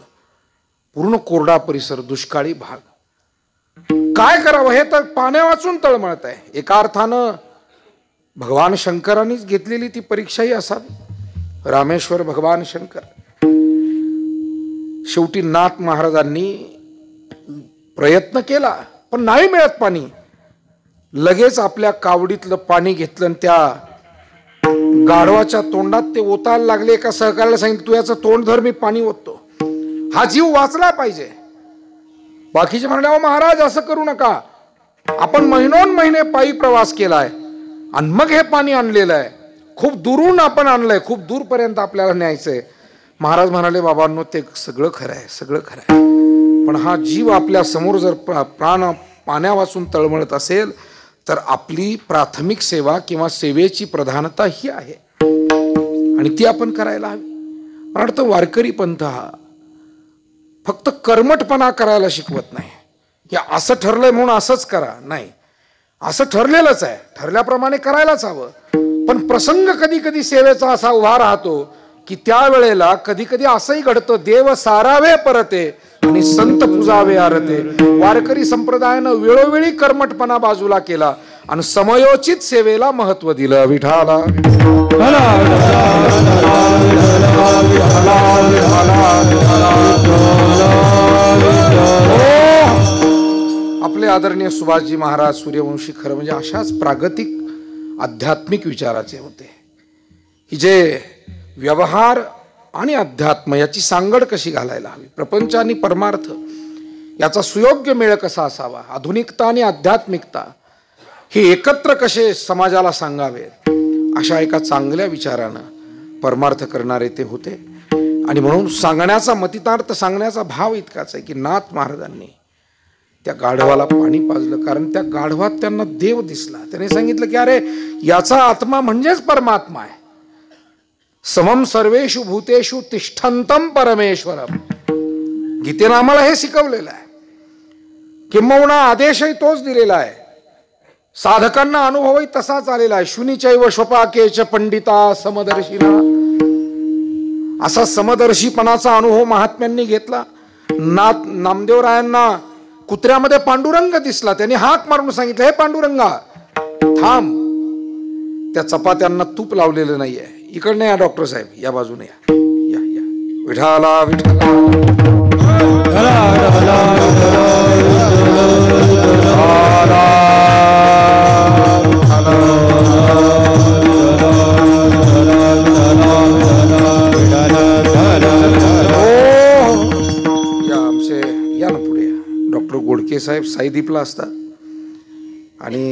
पूर्ण कोरडा परिसर, दुष्काळी भाग. काय करावं हे तर पाण्या वाचून तळमळत आहे. एका अर्थानं भगवान शंकरांनीच घेतलेली ती परीक्षाही असावी. रामेश्वर भगवान शंकर. शेवटी नाथ महाराजांनी प्रयत्न केला, पण नाही मिळत पाणी. लगेच आपल्या कावडीतलं पाणी घेतलं आणि त्या गाढवाच्या तोंडात ते ओतायला लागले. एका सहकार्याला सांगितलं, तू याचं तोंड धर, मी पाणी ओततो. हा जीव वाचला पाहिजे. बाकीचे म्हणाले, अहो महाराज असं करू नका, आपण महिने पायी प्रवास केलाय आणि मग हे पाणी आणलेलं आहे, खूप दुरून आपण आणलंय, खूप दूरपर्यंत आपल्याला न्यायचंय. महाराज म्हणाले, बाबांनो ते सगळं खरं आहे, सगळं खरं आहे, पण हा जीव आपल्या समोर जर प्राण पाण्यावाचून तळमळत असेल तर आपली प्राथमिक सेवा किंवा सेवेची प्रधानता ही आहे आणि ती आपण करायला हवी. मला वाटतं वारकरी पंथ हा फक्त कर्मठपणा करायला शिकवत नाही, की असं ठरलंय म्हणून असंच करा. नाही, असं ठरलेलंच आहे, ठरल्याप्रमाणे करायलाच हवं. पण प्रसंग कधी कधी सेवेचा असा उभा राहतो की त्यावेळेला कधी कधी असंही घडतं, देव सारावे परते आणि संत पूजावे आरते. वारकरी संप्रदायानं वेळोवेळी कर्मठपणा बाजूला केला आणि समयोचित सेवेला महत्व दिलं. विठाला आपले आदरणीय सुभाषजी महाराज सूर्यवंशी खरं म्हणजे अशाच प्रागतिक आध्यात्मिक विचाराचे होते की जे व्यवहार आणि अध्यात्म याची सांगड कशी घालायला हवी, प्रपंच आणि परमार्थ याचा सुयोग्य मेळ कसा असावा, आधुनिकता आणि आध्यात्मिकता हे एकत्र कसे समाजाला सांगावे, अशा एका चांगल्या विचारानं परमार्थ करणारे ते होते. आणि म्हणून सांगण्याचा मतितार्थ सांगण्याचा भाव इतकाच आहे की नाथ महाराजांनी त्या गाढवाला पाणी पाजलं, कारण त्या गाढवात त्यांना देव दिसला. त्याने सांगितलं की अरे याचा आत्मा म्हणजेच परमात्मा आहे. समम सर्वेषु भूतेषु तिष्ठन्तम परमेश्वरम. गीतेनं आम्हाला हे शिकवलेलं आहे. किंबहुना आदेशही तोच दिलेला आहे, साधकांना अनुभवही तसाच आलेला आहे. शुनीचैव स्वपाकेच पंडिता समदर्शिना. असा समदर्शीपणाचा अनुभव महात्म्यांनी घेतला. नामदेवरायांना कुत्र्यामध्ये पांडुरंग दिसला. त्यांनी हाक मारून सांगितलं, हे पांडुरंगा थांब, त्या चपात्यांना तूप लावलेलं नाहीये. इकडनं या डॉक्टर साहेब, या बाजूने या, या या. विठाला विठाला आमचे या ना पुढे या. डॉक्टर गोडके साहेब साईदीपला असतात आणि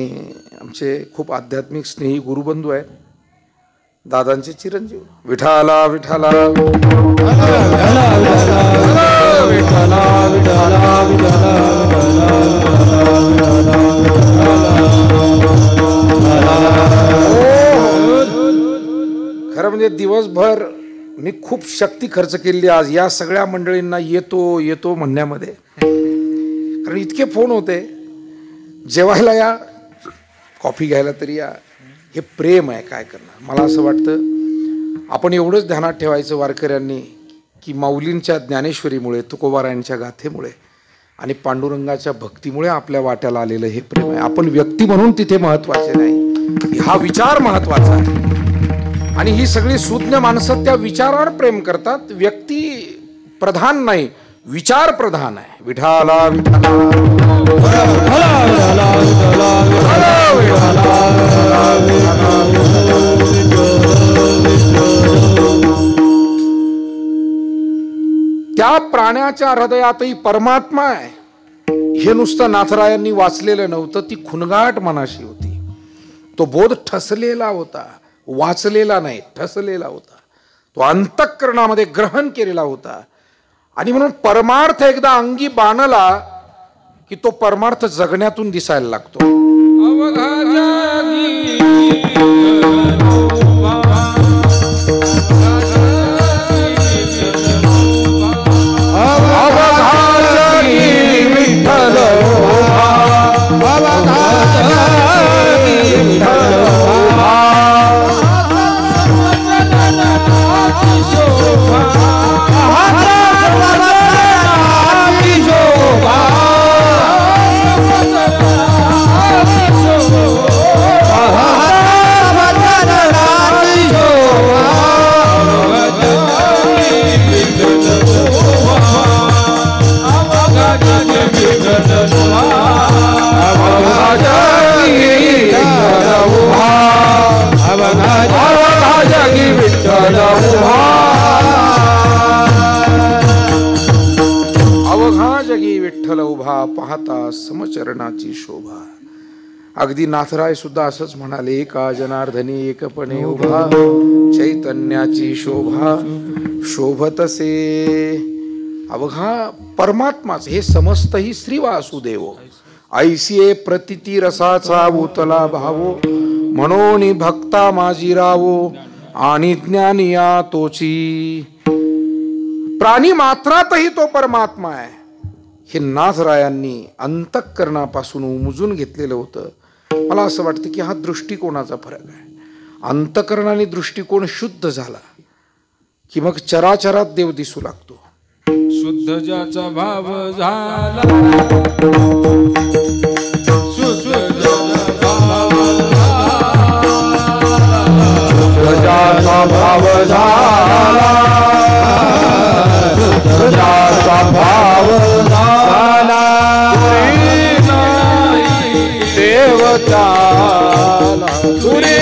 आमचे खूप आध्यात्मिक स्नेही गुरुबंधू आहेत, दादांचे चिरंजीव. विठाला विठाला खरं म्हणजे दिवसभर मी खूप शक्ती खर्च केली आज या सगळ्या मंडळींना येतो येतो म्हणण्यामध्ये, कारण इतके फोन होते. जेवायला या, कॉफी घ्यायला तरी या. हे प्रेम आहे, काय करणार. मला असं वाटतं आपण एवढंच ध्यानात ठेवायचं वारकऱ्यांनी की माऊलींच्या ज्ञानेश्वरीमुळे, तुकोबारायांच्या गाथेमुळे आणि पांडुरंगाच्या भक्तीमुळे आपल्या वाट्याला आलेलं हे प्रेम आहे. आपण व्यक्ती म्हणून तिथे महत्वाचे नाही, हा विचार महत्वाचा आहे. आणि ही सगळी सुज्ञ माणसं त्या विचारावर प्रेम करतात, व्यक्ती प्रधान नाही, विचार प्रधान आहे. विठाला विठाला त्या प्राण्याच्या हृदयातही परमात्मा आहे हे नुसतं नाथरायांनी वाचलेलं नव्हतं, ती खुणगाट मनाशी होती. तो बोध ठसलेला होता, वाचलेला नाही, ठसलेला होता. तो अंतःकरणामध्ये ग्रहण केलेला होता. आणि म्हणून परमार्थ एकदा अंगी बाणला की तो परमार्थ जगण्यातून दिसायला लागतो. अवघा जगी विठ्ठल उभा पाहता समचरणाची शोभा. अगदी नाथराय सुद्धा असंच म्हणाले, एका जनार्दनी एकपणे उभा चैतन्याची शोभा शोभतसे. अवघा परमात्माच हे समस्तही श्री वासुदेव. ऐसिये प्रतिती रसाचा उतला भावो म्हणून भक्ता माझी रावो आणि ज्ञानिया तोची. प्राणी मात्रातही तो परमात्मा आहे हे नाथरायांनी अंतःकरणापासून उमजून घेतलेलं होतं. मला असं वाटतं की हा दृष्टिकोनाचा फरक आहे. अंतःकरण आणि दृष्टिकोन शुद्ध झाला की मग चराचरात देव दिसू लागतो. शुद्ध ज्याचा भाव झाला, ज्याचा भाव झाला, ज्याचा भाव झाला, देव त्याला तुरी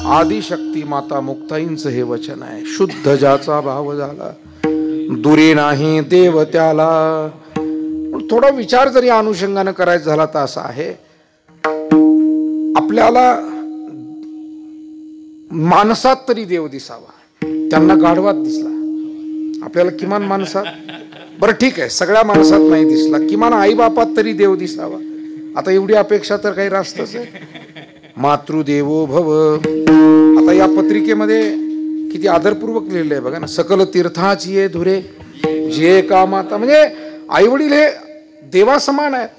आदिशक्ती माता मुक्ताईंचं हे वचन आहे. शुद्ध ज्याचा भाव झाला दुरी नाही देव त्याला. थोडा विचार जरी अनुषंगानं करायचा झाला तर असा आहे, आपल्याला माणसात तरी देव दिसावा. त्यांना गाढवात दिसला, आपल्याला किमान माणसात, बरं ठीक आहे सगळ्या माणसात नाही दिसला, किमान आई बापात तरी देव दिसावा. आता एवढी अपेक्षा तर काही रास्तच आहे. मातृदेवो भव. आता या पत्रिकेमध्ये किती आदरपूर्वक लिहिलं आहे बघा ना. सकल तीर्थाची ये धुरे जे का माता. म्हणजे आई वडील हे देवासमान आहेत.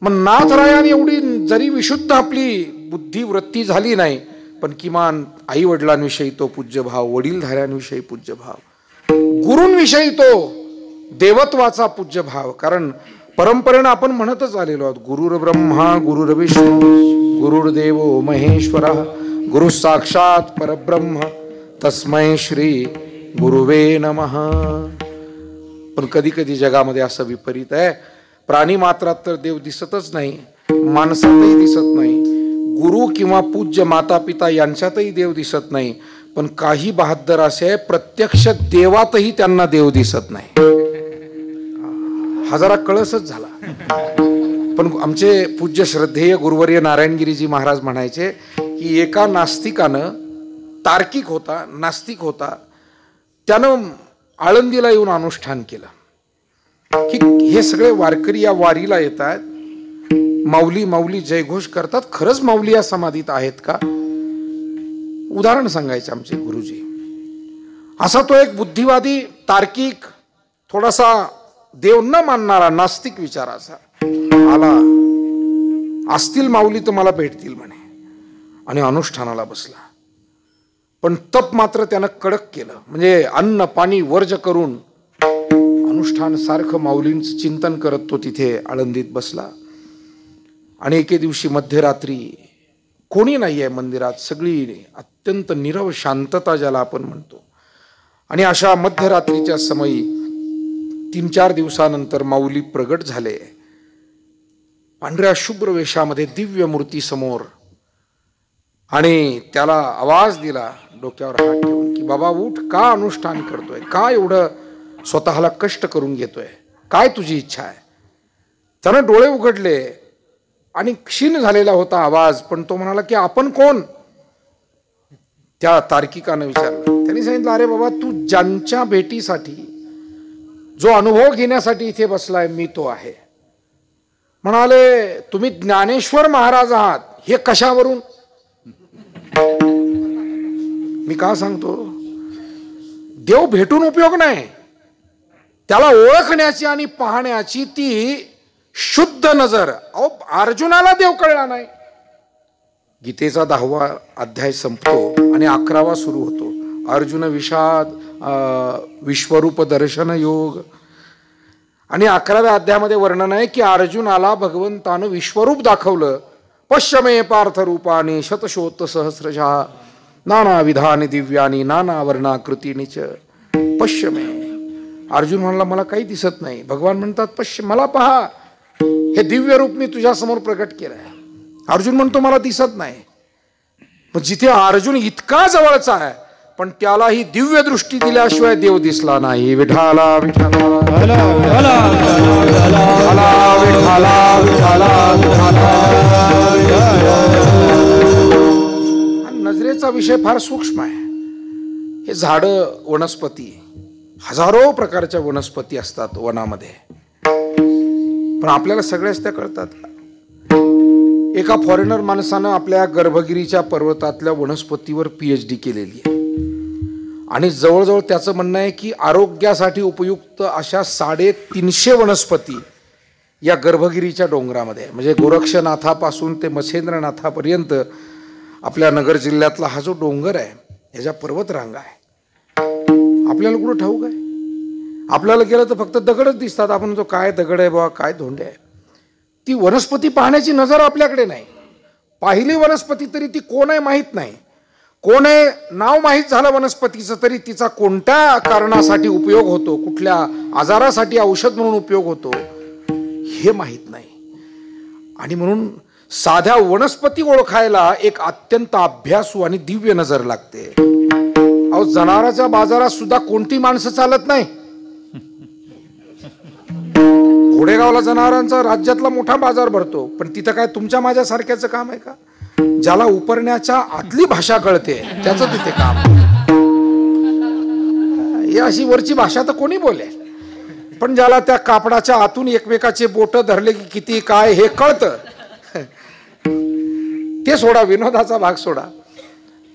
मग नाथरायाने एवढी जरी विशुद्ध आपली बुद्धी वृत्ती झाली नाही, पण किमान आई वडिलांविषयी तो पूज्यभाव, वडीलधाऱ्यांविषयी पूज्यभाव, गुरूंविषयी तो देवत्वाचा पूज्यभाव. कारण परंपरेनं आपण म्हणतच आलेलो आहोत, गुरुर ब्रह्मा गुरुर विष्णू गुरुर्देवो महेश्वरा गुरु साक्षात परब्रह्म तस्मै श्री गुरुवे नमः. पण कधी कधी जगामध्ये असं विपरीत आहे. प्राणी मात्रात तर देव दिसतच नाही, माणसातही दिसत नाही, गुरु किंवा पूज्य माता पिता यांच्यातही देव दिसत नाही. पण काही बहादर असे आहे, प्रत्यक्ष देवातही त्यांना देव दिसत नाही. हा जरा कळसच झाला. पण आमचे पूज्य श्रद्धेय गुरुवर्य नारायणगिरीजी महाराज म्हणायचे की एका नास्तिकानं, तार्किक होता, नास्तिक होता, त्यानं आळंदीला येऊन अनुष्ठान केलं की हे सगळे वारकरी या वारीला येतात, माऊली माऊली जयघोष करतात, खरंच माऊली या समाधीत आहेत का? उदाहरण सांगायचे आमचे गुरुजी. असा तो एक बुद्धिवादी, तार्किक, थोडासा देव न मानणारा, नास्तिक विचाराचा आला. असतील माऊली तर मला भेटतील म्हणे, आणि अनुष्ठानाला बसला. पण तप मात्र त्यानं कडक केलं. म्हणजे अन्न पाणी वर्ज करून अनुष्ठान सारखं माऊलींचं चिंतन करत तो तिथे आळंदीत बसला. आणि एके दिवशी मध्यरात्री कोणी नाही आहे मंदिरात, सगळी अत्यंत नीरव शांतता ज्याला आपण म्हणतो. आणि अशा मध्यरात्रीच्या समयी 3-4 दिवसानंतर माऊली प्रगट झाले, पांढऱ्या शुभ्र वेशामध्ये दिव्य मूर्ती समोर. आणि त्याला आवाज दिला डोक्यावर हात ठेवून की बाबा उठ, का अनुष्ठान करतोय, का एवढं स्वतःला कष्ट करून घेतोय, काय तुझी इच्छा आहे. त्यानं डोळे उघडले आणि क्षीण झालेला होता आवाज, पण तो म्हणाला की आपण कोण. त्या तार्किकानं विचारलं. त्यांनी सांगितलं अरे बाबा तू ज्यांच्या भेटीसाठी, जो अनुभव घेण्यासाठी इथे बसलाय मी तो आहे. म्हणाले तुम्ही ज्ञानेश्वर महाराज आहात, हे कशावरून. मी का सांगतो, देव भेटून उपयोग नाही, त्याला ओळखण्याची आणि पाहण्याची ती शुद्ध नजर. अहो अर्जुनाला देव कळला नाही. गीतेचा 10वा अध्याय संपतो आणि 11वा सुरू होतो. अर्जुन विषाद विश्वरूप दर्शन योग. आणि 11व्या अध्यायामध्ये वर्णन आहे की अर्जुनाला भगवंतानं विश्वरूप दाखवलं. पश्यमे पार्थ रूपानी शतशोत सहस्रशः नाना विधानी दिव्यानी नाना वर्णाकृतीनी च पश्यमे. अर्जुन म्हणला मला काही दिसत नाही. भगवान म्हणतात पश्य, मला पहा, हे दिव्य रूप मी तुझ्या समोर प्रकट केलंय. अर्जुन म्हणतो मला दिसत नाही. पण जिथे अर्जुन इतका जवळचा आहे पण त्याला ही दिव्य दृष्टी दिल्याशिवाय देव दिसला नाही. विठाला विठाला नजरेचा विषय फार सूक्ष्म आहे. हे झाडं, वनस्पती, हजारो प्रकारच्या वनस्पती असतात वनामध्ये, पण आपल्याला सगळ्याच त्या कळतात. एका फॉरेनर माणसानं आपल्या गर्भगिरीच्या पर्वतातल्या वनस्पतीवर PhD केलेली आहे. आणि जवळजवळ त्याचं म्हणणं आहे की आरोग्यासाठी उपयुक्त अशा 350 वनस्पती या गर्भगिरीच्या डोंगरामध्ये, म्हणजे गोरक्षनाथापासून ते मच्छेंद्रनाथापर्यंत आपल्या नगर जिल्ह्यातला हा जो डोंगर आहे, ह्याच्या पर्वतरांगा आहे. आपल्याला कुठं ठाऊक आहे. आपल्याला गेलं तर फक्त दगडच दिसतात. आपण जो काय दगड आहे बाबा, काय धोंडे आहे. ती वनस्पती पाहण्याची नजर आपल्याकडे नाही. पाहिली वनस्पती तरी ती कोण आहे माहीत नाही. कोण आहे नाव माहीत झालं वनस्पतीचं तरी तिचा कोणत्या कारणासाठी उपयोग होतो, कुठल्या आजारासाठी औषध म्हणून उपयोग होतो हे माहीत नाही. आणि म्हणून साध्या वनस्पती ओळखायला एक अत्यंत अभ्यासू आणि दिव्य नजर लागते. अहो जनावरांच्या बाजारात सुद्धा कोणती माणसं चालत नाही. घोडेगावला जनावरांचा राज्यातला मोठा बाजार भरतो, पण तिथं काय तुमच्या माझ्या सारख्याचं काम आहे का. ज्याला उपरण्याच्या आतली भाषा कळते त्याचं तिथे काम. ही अशी वरची भाषा तर कोणी बोलेल, पण ज्याला त्या कापडाच्या आतून एकमेकाचे बोट धरले की किती काय हे कळतं ते सोडा, विनोदाचा भाग सोडा.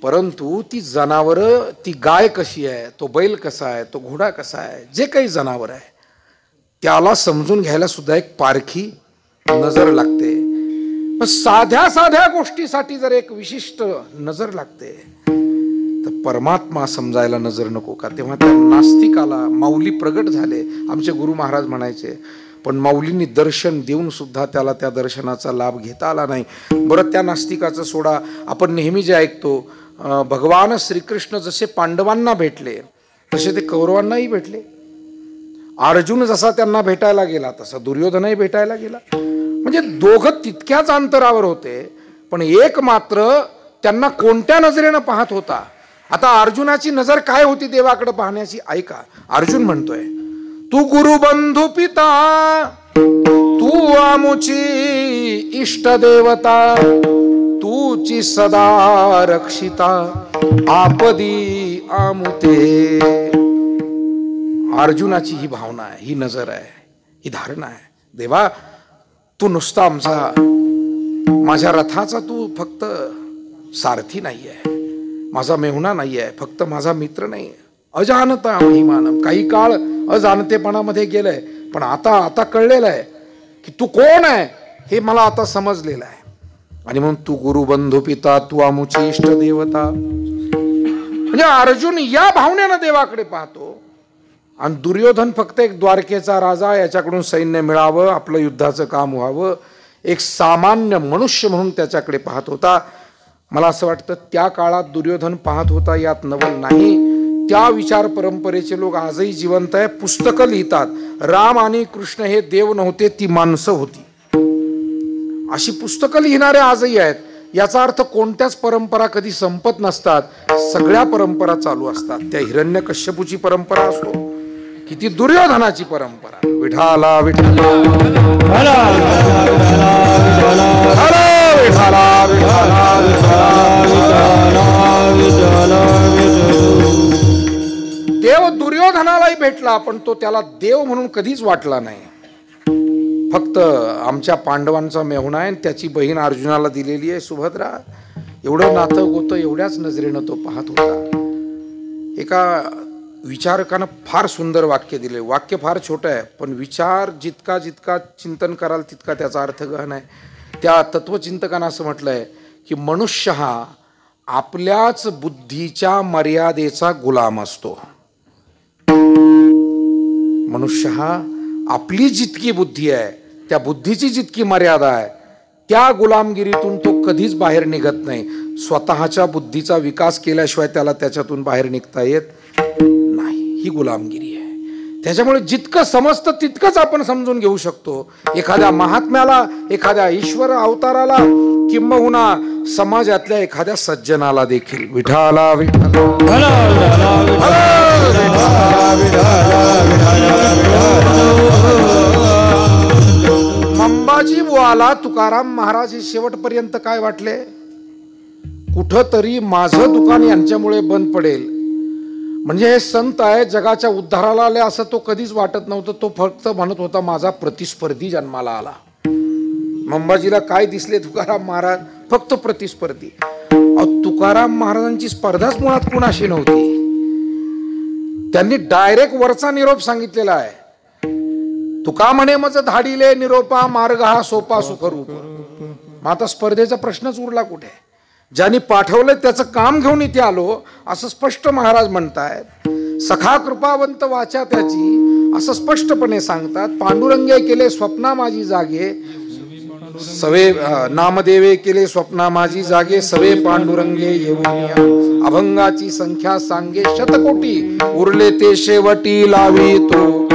परंतु ती जनावरं, ती गाय कशी आहे, तो बैल कसा आहे, तो घोडा कसा आहे, जे काही जनावर आहे त्याला समजून घ्यायला सुद्धा एक पारखी नजर लागते. पण साध्या साध्या गोष्टीसाठी जर एक विशिष्ट नजर लागते तर परमात्मा समजायला नजर नको का. तेव्हा त्या नास्तिकाला माऊली प्रगट झाले. आमचे गुरु महाराज म्हणायचे, पण माऊलींनी दर्शन देऊन सुद्धा त्याला त्या दर्शनाचा लाभ घेता आला नाही. बरं त्या नास्तिकाचं सोडा, आपण नेहमी जे ऐकतो भगवान श्रीकृष्ण जसे पांडवांना भेटले तसे ते कौरवांनाही भेटले. अर्जुन जसा त्यांना भेटायला गेला तसा दुर्योधनही भेटायला गेला. म्हणजे दोघं तितक्याच अंतरावर होते, पण एक मात्र त्यांना कोणत्या नजरेनं पाहत होता. आता अर्जुनाची नजर काय होती देवाकडे पाहण्याची ऐका. अर्जुन म्हणतोय, तू गुरुबंधू पिता, तू आमुची इष्ट देवता, तूची सदा रक्षिता, आपदी आमुते. अर्जुनाची ही भावना आहे, ही नजर आहे, ही धारणा आहे. देवा तू नुसता माझ्या रथाचा तू फक्त सारथी नाही आहे, माझा मेहुणा नाही आहे, फक्त माझा मित्र नाही आहे. अजानता महिमानम. काही काळ अजाणतेपणामध्ये गेलंय, पण आता कळलेलं आहे की तू कोण आहे हे मला आता समजलेलं आहे. आणि म्हणून तू गुरु बंधू पिता, तू आमुची इष्ट देवता. म्हणजे अर्जुन या भावनेनं देवाकडे पाहतो. आणि दुर्योधन फक्त एक द्वारकेचा राजा, याच्याकडून सैन्य मिळावं, आपलं युद्धाचं काम व्हावं, एक सामान्य मनुष्य म्हणून त्याच्याकडे पाहत होता. मला असं वाटतं त्या काळात दुर्योधन पाहत होता यात नवल नाही. त्या विचार परंपरेचे लोक आजही जिवंत आहे, पुस्तकं लिहितात. राम आणि कृष्ण हे देव नव्हते, ती माणसं होती, अशी पुस्तकं लिहिणारे आजही आहेत. याचा अर्थ कोणत्याच परंपरा कधी संपत नसतात, सगळ्या परंपरा चालू असतात. त्या हिरण्यकश्यपूची परंपरा असतो, किती दुर्योधनाची परंपरा. विठाला विठाला देव दुर्योधनालाही भेटला, पण तो त्याला देव म्हणून कधीच वाटला नाही. फक्त आमच्या पांडवांचा मेहुणा आहे, त्याची बहीण अर्जुनाला दिलेली आहे सुभद्रा, एवढं नातं होतं, एवढ्याच नजरेनं तो पाहत होता. एका विचारकानं फार सुंदर वाक्य दिले. वाक्य फार छोटं आहे, पण विचार जितका जितका चिंतन कराल तितका त्याचा अर्थ गहन आहे. त्या तत्वचिंतकानं असं म्हटलंय की मनुष्य हा आपल्याच बुद्धीच्या मर्यादेचा गुलाम असतो. मनुष्य हा आपली जितकी बुद्धी आहे, त्या बुद्धीची जितकी मर्यादा आहे, त्या गुलामगिरीतून तो कधीच बाहेर निघत नाही. स्वतःच्या बुद्धीचा विकास केल्याशिवाय त्याला त्याच्यातून बाहेर निघता येत नाही. ही गुलामगिरी आहे. त्याच्यामुळे जितकं समजतं तितकंच आपण समजून घेऊ शकतो. एखाद्या महात्म्याला, एखाद्या ईश्वर अवताराला, किंबहुना समाजातल्या एखाद्या सज्जनाला देखील. विठाला विठाला मंबाजी बुवाला तुकाराम महाराज हे शेवटपर्यंत काय वाटले, कुठंतरी माझं दुकान यांच्यामुळे बंद पडेल. म्हणजे हे संत आहे, जगाच्या उद्धाराला आले असं तो कधीच वाटत नव्हतं. तो फक्त म्हणत होता माझा प्रतिस्पर्धी जन्माला आला. मंबाजीला काय दिसले तुकाराम महाराज, फक्त प्रतिस्पर्धी. तुकाराम महाराजांची स्पर्धाच मुळात कुणाशी नव्हती. त्यांनी डायरेक्ट वरचा निरोप सांगितलेला आहे. तुका म्हणे मज धाडिले निरोपा, मार्ग हा सोपा सुखरूप. मग आता स्पर्धेचा प्रश्नच उरला कुठे. ज्यांनी पाठवलं त्याचं काम घेऊन इथे आलो असं स्पष्ट महाराज म्हणतायत. सखा कृपावंत वाचा त्याची असं स्पष्टपणे सांगतात. पांडुरंगे केले स्वप्ना माझी जागे, सवे नामदेवे केले स्वप्ना माझी जागे, सवे पांडुरंगे येऊन अभंगाची संख्या सांगे, शतकोटी उरले ते शेवटी लावी तो.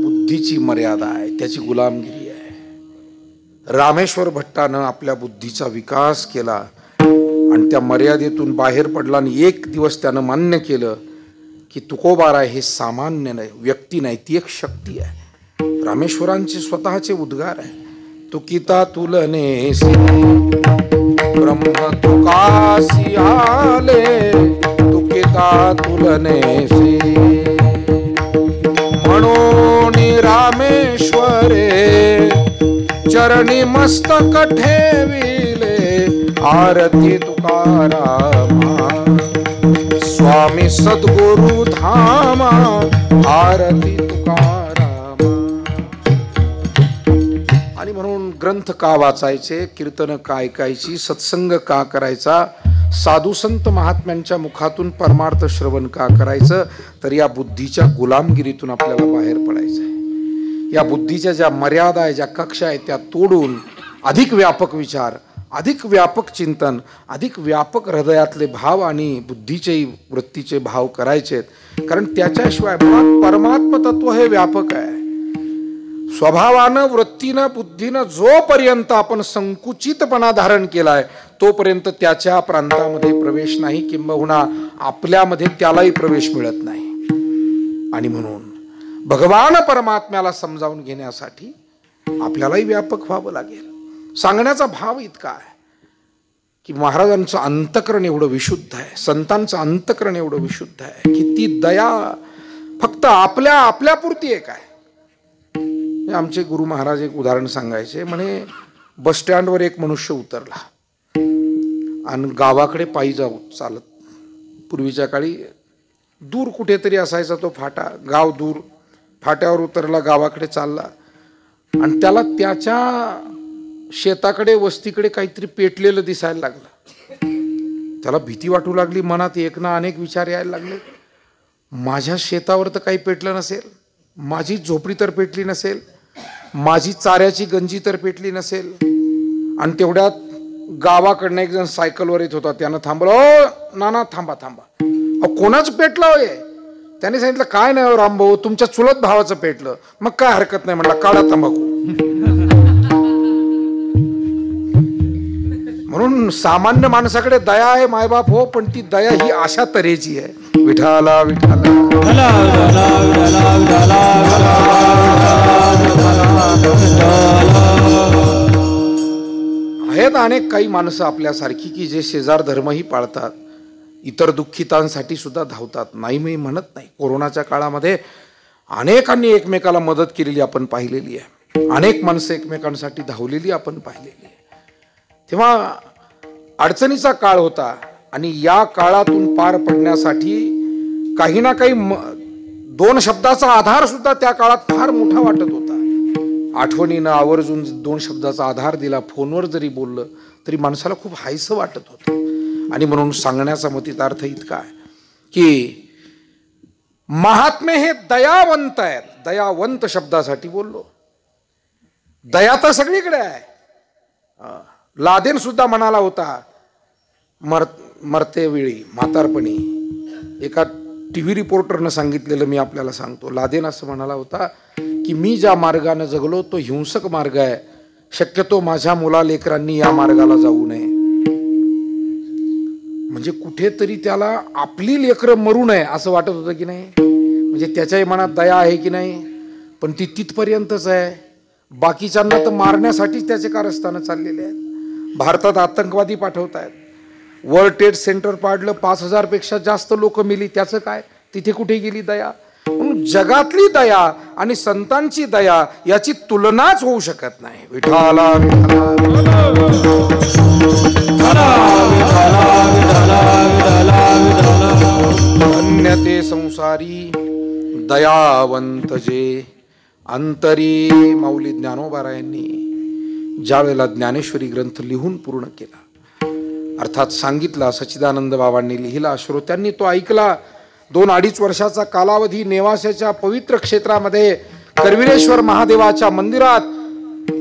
बुद्धीची मर्यादा आहे, त्याची गुलामगिरी आहे. रामेश्वर भट्टानं आपल्या बुद्धीचा विकास केला आणि त्या मर्यादेतून बाहेर पडला. आणि एक दिवस त्यानं मान्य केलं की तुकोबारा हे सामान्य नाही, व्यक्ती नाही, ती एक शक्ती आहे. रामेश्वरांचे स्वतःचे उद्गार आहे. तुकिता तुलने ब्रह्म तुकासी आले, तुकिता तुलने म्हणून रामेश्वरे चरणी मस्तक ठेविले, आरती तुकारामा स्वामी सद्गुरु धामा, आरती तुकारामा. आणि म्हणून ग्रंथ का वाचायचे, कीर्तन का ऐकायची, सत्संग का करायचा, साधू संत महात्म्यांच्या मुखातून परमार्थ श्रवण का करायचं, तर या बुद्धीच्या गुलामगिरीतून आपल्याला बाहेर पडायचं आहे. या बुद्धीच्या ज्या मर्यादा आहे, ज्या कक्षा आहेत, त्या तोडून अधिक व्यापक विचार, अधिक व्यापक चिंतन, अधिक व्यापक हृदयातले भाव आणि बुद्धीचे वृत्तीचे भाव करायचे. कारण त्याच्याशिवाय परमात्म तत्व हे व्यापक आहे. स्वभावानं, वृत्तीनं, बुद्धीनं जोपर्यंत आपण संकुचितपणा धारण केलाय तोपर्यंत त्याच्या प्रांतामध्ये प्रवेश नाही, किंबहुना आपल्यामध्ये त्यालाही प्रवेश मिळत नाही. आणि म्हणून भगवान परमात्म्याला समजावून घेण्यासाठी आपल्यालाही व्यापक व्हावं लागेल. सांगण्याचा भाव इतका आहे की महाराजांचं अंतकरण एवढं विशुद्ध आहे, संतांचं अंतकरण एवढं विशुद्ध आहे की ती दया फक्त आपल्यापुरती एक आहे. आमचे गुरु महाराज एक उदाहरण सांगायचे. म्हणे बस स्टँडवर एक मनुष्य उतरला आणि गावाकडे पायी जाऊ चालत. पूर्वीच्या काळी दूर कुठेतरी असायचा तो फाटा, गाव दूर, फाट्यावर उतरला, गावाकडे चालला आणि त्याला त्याच्या शेताकडे वस्तीकडे काहीतरी पेटलेलं दिसायला लागलं. त्याला भीती वाटू लागली, मनात एक ना अनेक विचार यायला लागले. माझ्या शेतावर तर काही पेटलं नसेल, माझी झोपडी तर पेटली नसेल, माझी चाऱ्याची गंजी तर पेटली नसेल. आणि तेवढ्यात गावाकडनं एक जण सायकलवर येत होता, त्यानं थांबलं. ओ नाना थांबा थांबा, अहो कोणाच पेटलं होय? त्याने सांगितलं काय नाही रामभाऊ, तुमच्या चुलत भावाचं पेटलं. मग काय हरकत नाही म्हणला, काढा तंबाखू. म्हणून सामान्य माणसाकडे दया आहे मायबाप हो, पण ती दया ही अशा तऱ्हेची आहे. विठाला विठाला आहेत अनेक काही माणसं आपल्यासारखी की जे शेजार धर्मही पाळतात, इतर दुःखितांसाठी सुद्धा धावतात. नाही मी म्हणत नाही, कोरोनाच्या काळामध्ये अनेकांनी एकमेकाला मदत केलेली आपण पाहिलेली आहे, अनेक माणसं एकमेकांसाठी धावलेली आपण पाहिलेली आहे. तेव्हा अडचणीचा काळ होता आणि या काळातून पार पडण्यासाठी काही ना काही दोन शब्दाचा आधार सुद्धा त्या काळात फार मोठा वाटत होता. आठवणीनं आवर्जून दोन शब्दाचा आधार दिला, फोनवर जरी बोललं तरी माणसाला खूप हायसं वाटत होतं. आणि म्हणून सांगण्याचा मतितार्थ इतका आहे की महात्मे हे दयावंत आहेत. दयावंत शब्दासाठी बोललो. दया तर सगळीकडे आहे. लादेन सुद्धा म्हणाला होता मरते वेळी म्हातारपणी, एका टीव्ही रिपोर्टरनं सांगितलेलं मी आपल्याला सांगतो. लादेन असं म्हणाला होता की मी ज्या मार्गाने जगलो तो हिंसक मार्ग आहे, शक्यतो माझ्या मुलालेकरांनी या मार्गाला जाऊ नये. म्हणजे कुठेतरी त्याला आपली लेकरं मरू नये असं वाटत होतं की नाही. म्हणजे त्याच्याही मनात दया आहे की नाही, पण ती तिथपर्यंतच आहे. बाकीच्यांना तर मारण्यासाठीच त्याचे कारस्थानं चाललेले आहेत. भारतात आतंकवादी पाठवत आहेत. वर्ल्ड ट्रेड सेंटर पाडलं, 5,000 पेक्षा जास्त लोक मिली, त्याचं काय? तिथे कुठे गेली दया? म्हणून जगातली दया आणि संतांची दया याची तुलनाच होऊ शकत नाही. विठाला धन्य ते संसारी दयावंत जे अंतरी. माऊली ज्ञानोबारायांनी ज्या वेळेला ज्ञानेश्वरी ग्रंथ लिहून पूर्ण केला, अर्थात सांगितला, सच्चिदानंद बाबांनी लिहिला, श्रोत्यांनी तो ऐकला. 2-2.5 वर्षाचा कालावधी नेवाशाच्या पवित्र क्षेत्रामध्ये करविरेश्वर महादेवाच्या मंदिरात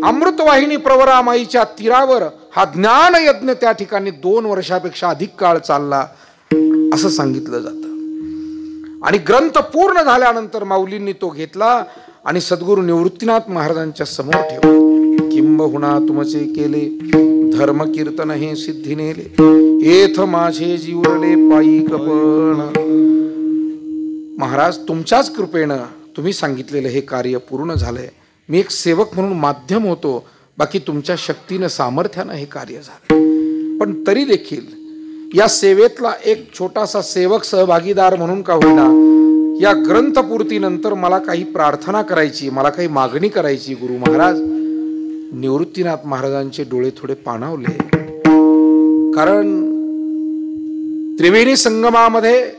अमृतवाहिनी प्रवरामाईच्या तीरावर हा ज्ञान यज्ञ त्या ठिकाणी 2 वर्षापेक्षा अधिक काळ चालला असं सांगितलं जातं. आणि ग्रंथ पूर्ण झाल्यानंतर माऊलींनी तो घेतला आणि सद्गुरू निवृत्तीनाथ महाराजांच्या समोर ठेवला. किंबहुना तुमचे केले धर्म कीर्तन हे सिद्धी नेले, एथ माझे जीवरले पायी कपण. महाराज तुमच्याच कृपेनं तुम्ही सांगितलेलं हे कार्य पूर्ण झालंय. मी एक सेवक म्हणून माध्यम होतो, बाकी तुमच्या शक्तीनं सामर्थ्यानं हे कार्य झालं. पण तरी देखील या सेवेतला एक छोटासा सेवक सहभागीदार म्हणून का होईना, या ग्रंथपूर्तीनंतर मला काही प्रार्थना करायची, मला काही मागणी करायची. गुरु महाराज, निवृत्तीनाथ महाराजांचे डोळे थोडे पाणावले. कारण त्रिवेणी संगमामध्ये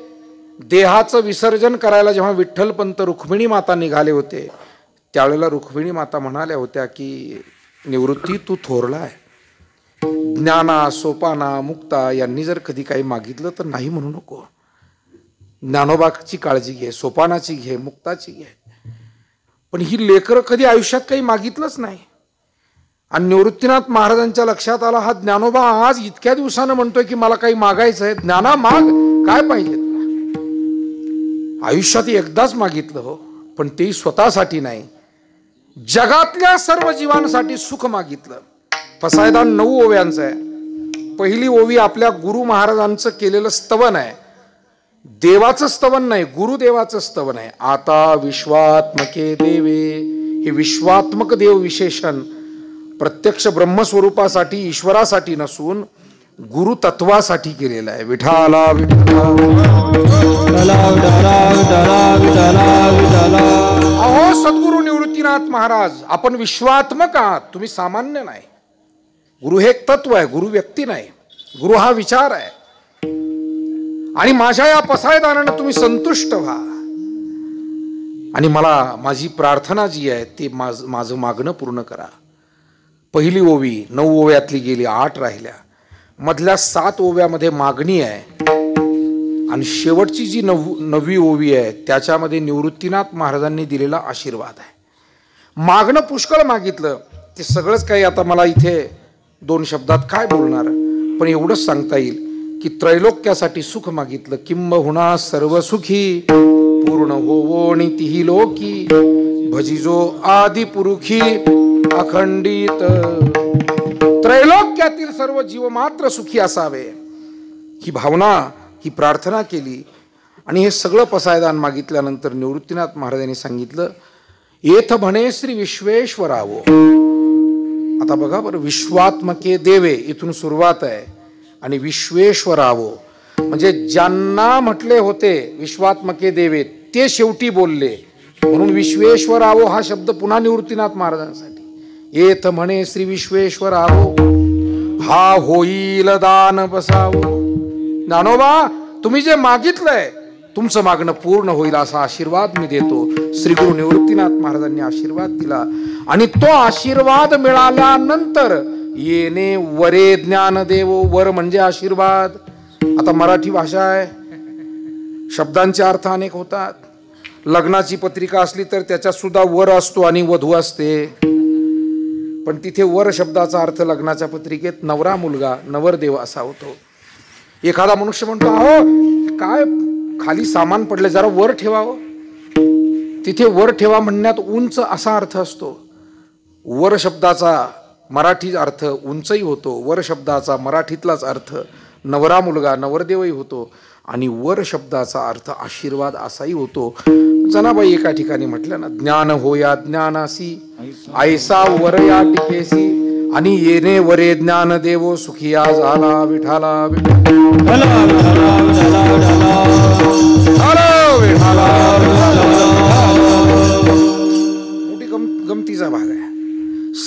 देहाचं विसर्जन करायला जेव्हा विठ्ठलपंत रुक्मिणी माता निघाले होते, त्यावेळेला रुक्मिणी माता म्हणाल्या होत्या की निवृत्ती तू थोरला आहे, ज्ञाना सोपाना मुक्ता यांनी जर कधी काही मागितलं तर नाही म्हणू नको. ज्ञानोबाची काळजी घे, सोपानाची घे, मुक्ताची घे. पण ही लेकरं कधी आयुष्यात काही मागितलंच नाही. आणि निवृत्तीनाथ महाराजांच्या लक्षात आला, हा ज्ञानोबा आज इतक्या दिवसानं म्हणतोय की मला काही मागायचं आहे. ज्ञाना माग, काय पाहिजे तुला? आयुष्यात एकदाच मागितलं हो, पण तेही स्वतःसाठी नाही, जगातल्या सर्व जीवांसाठी सुख मागितलं. पसायदान 9 ओव्यांचं आहे. पहिली ओवी आपल्या गुरु महाराजांचं केलेलं स्तवन आहे. देवाचं स्तवन नाही, गुरुदेवाचं स्तवन आहे. आता विश्वात्मके देवे, हे विश्वात्मक देव विशेषण प्रत्यक्ष ब्रह्मस्वरूपासाठी ईश्वरासाठी नसून गुरु तत्वासाठी केलेलं आहे. विठाला अहो सद्गुरु निवृत्तीनाथ महाराज, आपण विश्वात्मक आहात, तुम्ही सामान्य नाही. गुरु हे एक तत्व आहे, गुरु व्यक्ती नाही, गुरु हा विचार आहे. आणि माझ्या या पसायदानानं तुम्ही संतुष्ट व्हा. आणि मला माझी प्रार्थना जी आहे ती माझं मागणं पूर्ण करा. पहिली ओवी 9 ओव्यातली गेली, 8 राहिल्या. मधल्या 7 ओव्यामध्ये मागणी आहे आणि शेवटची जी 9वी ओवी आहे त्याच्यामध्ये निवृत्तीनाथ महाराजांनी दिलेला आशीर्वाद आहे. मागणं पुष्कळ मागितलं, ते सगळंच काही आता मला इथे 2 शब्दात काय बोलणार, पण एवढंच सांगता येईल की त्रैलोक्यासाठी सुख मागितलं. किंबहुना सर्व सुखी पूर्ण होवो नितीही लोकी भजिजो आदि पुरुखी अखंडित. त्रैलोक्यातील सर्व जीव मात्र सुखी असावे ही भावना, ही प्रार्थना केली. आणि हे सगळं पसायदान मागितल्यानंतर निवृत्तीनाथ महाराजांनी सांगितलं, येथ म्हणे श्री विश्वेश्वरावो. आता बघा बरं, विश्वात्मके देवे इथून सुरुवात आहे आणि विश्वेश्वरावो म्हणजे ज्यांना म्हटले होते विश्वात्मके देवे ते शेवटी बोलले, म्हणून विश्वेश्वरावो हा शब्द पुन्हा निवृत्तीनाथ महाराजांसाठी. येथ म्हणे श्री विश्वेश्वरावो हा होईल दान बसावो. ज्ञानोबा तुम्ही जे मागितलंय तुमचं मागणं पूर्ण होईल असा आशीर्वाद मी देतो. श्री गुरु निवृत्तीनाथ महाराजांनी आशीर्वाद दिला आणि तो आशीर्वाद मिळाल्यानंतर येणे वरे ज्ञान देवो. वर म्हणजे आशीर्वाद. आता मराठी भाषा आहे, शब्दांचे अर्थ अनेक होतात. लग्नाची पत्रिका असली तर त्याच्यात सुद्धा वर असतो आणि वधू असते, पण तिथे वर शब्दाचा अर्थ लग्नाच्या पत्रिकेत नवरा मुलगा नवरदेव असा होतो. एखादा मनुष्य म्हणतो, अहो काय खाली सामान पडले, जरा वर ठेवावं. तिथे वर ठेवा म्हणण्यात उंच असा अर्थ असतो. वर शब्दाचा मराठी अर्थ उंचही होतो, वर शब्दाचा मराठीतलाच अर्थ नवरा मुलगा नवरदेवही होतो आणि वर शब्दाचा अर्थ आशीर्वाद असाही होतो. जनाबाई एका ठिकाणी म्हटलं ना, ज्ञान होया ज्ञानासी ऐसा वर या टिकेसी आणि येणे वरे ज्ञान देवो सुखिया झाला विठाला मोठी गमतीचा भाग आहे.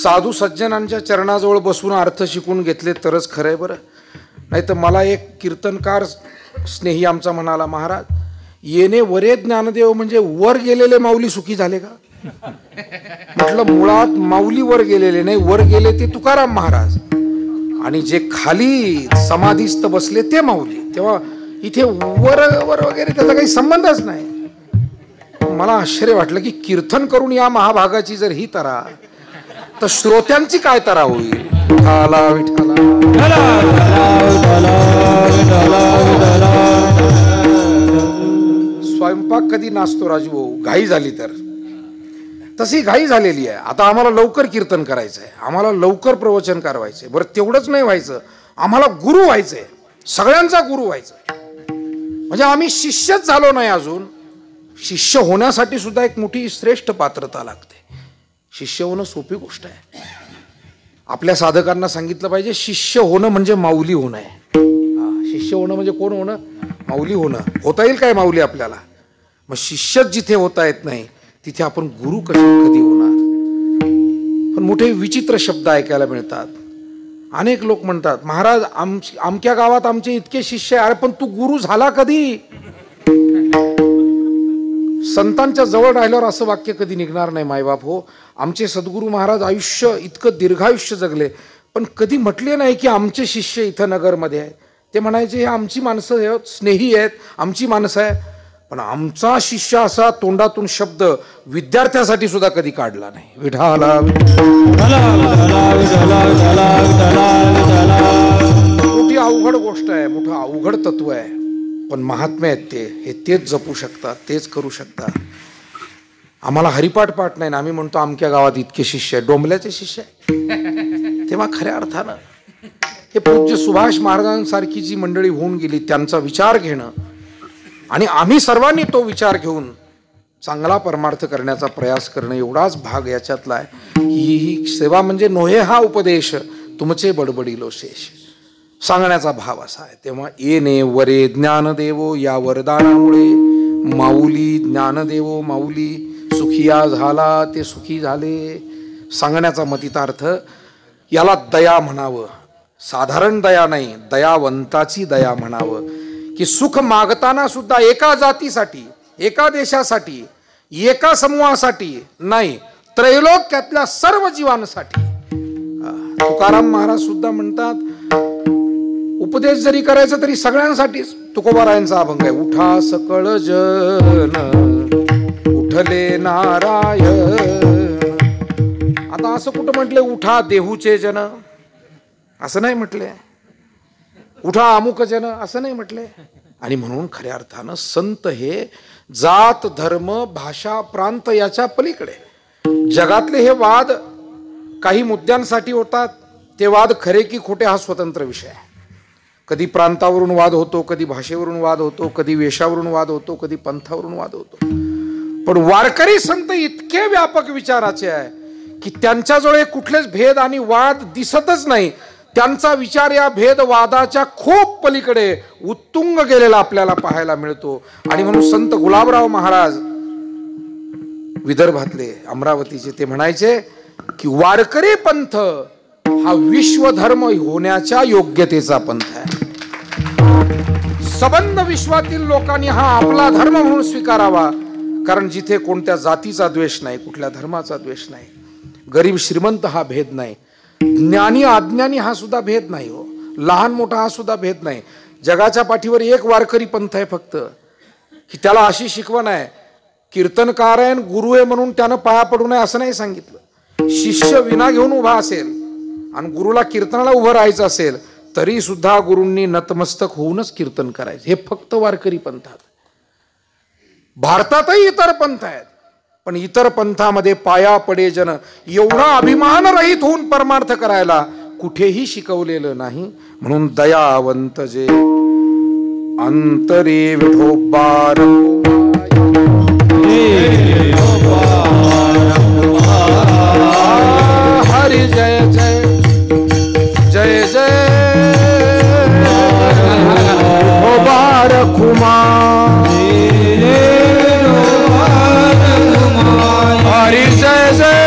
साधू सज्जनांच्या चरणाजवळ बसून अर्थ शिकून घेतले तरच खरंय बरं. नाही तर मला एक कीर्तनकार स्नेही आमचा म्हणाला, महाराज येणे वरे ज्ञानदेव म्हणजे वर गेलेले माऊली सुखी झाले का? म्हटलं मुळात माऊली वर गेलेले नाही, वर गेले ते तुकाराम महाराज आणि जे खाली समाधीस्थ बसले ते माऊली. तेव्हा इथे वर वर वगैरे त्याचा काही संबंधच नाही. मला आश्चर्य वाटलं की कीर्तन करून या महाभागाची जर ही तरा, तर श्रोत्यांची काय तरा होईल. विठाला विठाला स्वयंपाक कधी नाचतो राजू भाऊ, घाई झाली तर तशी घाई झालेली आहे. आता आम्हाला लवकर कीर्तन करायचं आहे, आम्हाला लवकर प्रवचन करायचंय. बरं तेवढंच नाही व्हायचं, आम्हाला गुरु व्हायचंय, सगळ्यांचा गुरु व्हायचं. म्हणजे आम्ही शिष्यच झालो नाही अजून. शिष्य होण्यासाठी सुद्धा एक मोठी श्रेष्ठ पात्रता लागते. शिष्य होणं सोपी गोष्ट आहे. आपल्या साधकांना सांगितलं पाहिजे, शिष्य होणं म्हणजे माऊली होणं आहे. शिष्य होणं म्हणजे कोण होणं? माऊली होणं. होता येईल काय माऊली आपल्याला? मग शिष्यच जिथे होता येत नाही तिथे आपण गुरु कधी होणार? पण मोठे विचित्र शब्द ऐकायला मिळतात. अनेक लोक म्हणतात, महाराज आमच्या गावात आमचे इतके शिष्य आहे. अरे पण तू गुरु झाला कधी? संतांच्या जवळ राहिल्यावर असं वाक्य कधी निघणार नाही, मायबाप हो. आमचे सद्गुरू महाराज आयुष्य इतकं दीर्घायुष्य जगले, पण कधी म्हटले नाही की आमचे शिष्य इथं नगरमध्ये आहे. ते म्हणायचे हे आमची माणसं आहेत, स्नेही आहेत, आमची माणसं आहे. पण आमचा शिष्य असा तोंडातून शब्द विद्यार्थ्यासाठी सुद्धा कधी काढला नाही. विठाला मोठी अवघड गोष्ट आहे, मोठं अवघड तत्व आहे. पण महात्मे आहेत हे तेच जपू शकतात, तेच करू शकतात. आम्हाला हरिपाठ पाठ नाही ना, आम्ही म्हणतो आमच्या गावात इतके शिष्य आहे, डोंबल्याचे शिष्य आहे. तेव्हा खऱ्या अर्थानं हे पूज्य सुभाष महाराजांसारखी जी मंडळी होऊन गेली त्यांचा विचार घेणं आणि आम्ही सर्वांनी तो विचार घेऊन चांगला परमार्थ करण्याचा प्रयास करणं एवढाच भाग याच्यातला आहे. ही सेवा म्हणजे नोहे हा उपदेश तुमचे बडबडिलो शेष सांगण्याचा भाव असा आहे. तेव्हा येणे वरे ज्ञानदेवो या वरदानामुळे माऊली ज्ञानदेवो माऊली सुखिया झाला, ते सुखी झाले सांगण्याचा मतितार्थ याला दया म्हणावं. साधारण दया नाही, दयावंताची दया म्हणावं. की सुख मागताना सुद्धा एका जातीसाठी, एका देशासाठी, एका समूहासाठी नाही, त्रैलोक्यातल्या सर्व जीवांसाठी. तुकाराम महाराज सुद्धा म्हणतात, उपदेश जरी करायचा तरी सगळ्यांसाठीच. तुकोबारायांचा अभंग आहे, उठा सकळ जन उठले नारायण. आता असं कुठं म्हटले उठा देहूचे जन, असं नाही म्हटले. उठा अमुक जन, असं नाही म्हटले. आणि म्हणून खऱ्या अर्थानं संत हे जात धर्म भाषा प्रांत याच्या पलीकडे. जगातले हे वाद काही मुद्द्यांसाठी होतात, ते वाद खरे की खोटे हा स्वतंत्र विषय आहे. कधी प्रांतावरून वाद होतो, कधी भाषेवरून वाद होतो, कधी वेशावरून वाद होतो, कधी पंथावरून वाद होतो. पण वारकरी संत इतके व्यापक विचाराचे आहे की त्यांच्याजवळ कुठलेच भेद आणि वाद दिसतच नाही. त्यांचा विचार या भेदवादाच्या खूप पलीकडे उत्तुंग गेलेला आपल्याला पाहायला मिळतो. आणि म्हणून संत गुलाबराव महाराज विदर्भातले, अमरावतीचे, ते म्हणायचे की वारकरी पंथ हा विश्वधर्म होण्याच्या योग्यतेचा पंथ आहे. सबंध विश्वातील लोकांनी हा आपला धर्म म्हणून स्वीकारावा. कारण जिथे कोणत्या जातीचा द्वेष नाही, कुठल्या धर्माचा द्वेष नाही, गरीब श्रीमंत हा भेद नाही, ज्ञानी अज्ञानी हा सुद्धा भेद नाही हो, लहान मोठा हा सुद्धा भेद नाही. जगाच्या पाठीवर एक वारकरी पंथ आहे फक्त, की त्याला अशी शिकवण आहे, कीर्तनकार आहे, गुरु आहे म्हणून त्यानं पाया पडू नये असं नाही सांगितलं. शिष्य विना घेऊन उभा असेल आणि गुरुला कीर्तनाला उभं राहायचं असेल तरी सुद्धा गुरूंनी नतमस्तक होऊनच कीर्तन करायचं. हे फक्त वारकरी पंथात. भारतातही इतर पंथ आहेत, पण इतर पंथामध्ये पाया पडे जन एवढा अभिमान रहित होऊन परमार्थ करायला कुठेही शिकवलेलं नाही. म्हणून दयावंत जे अंतरे विठोबार हरि जय जय जय जय विठोबार कुमार हरि जय जय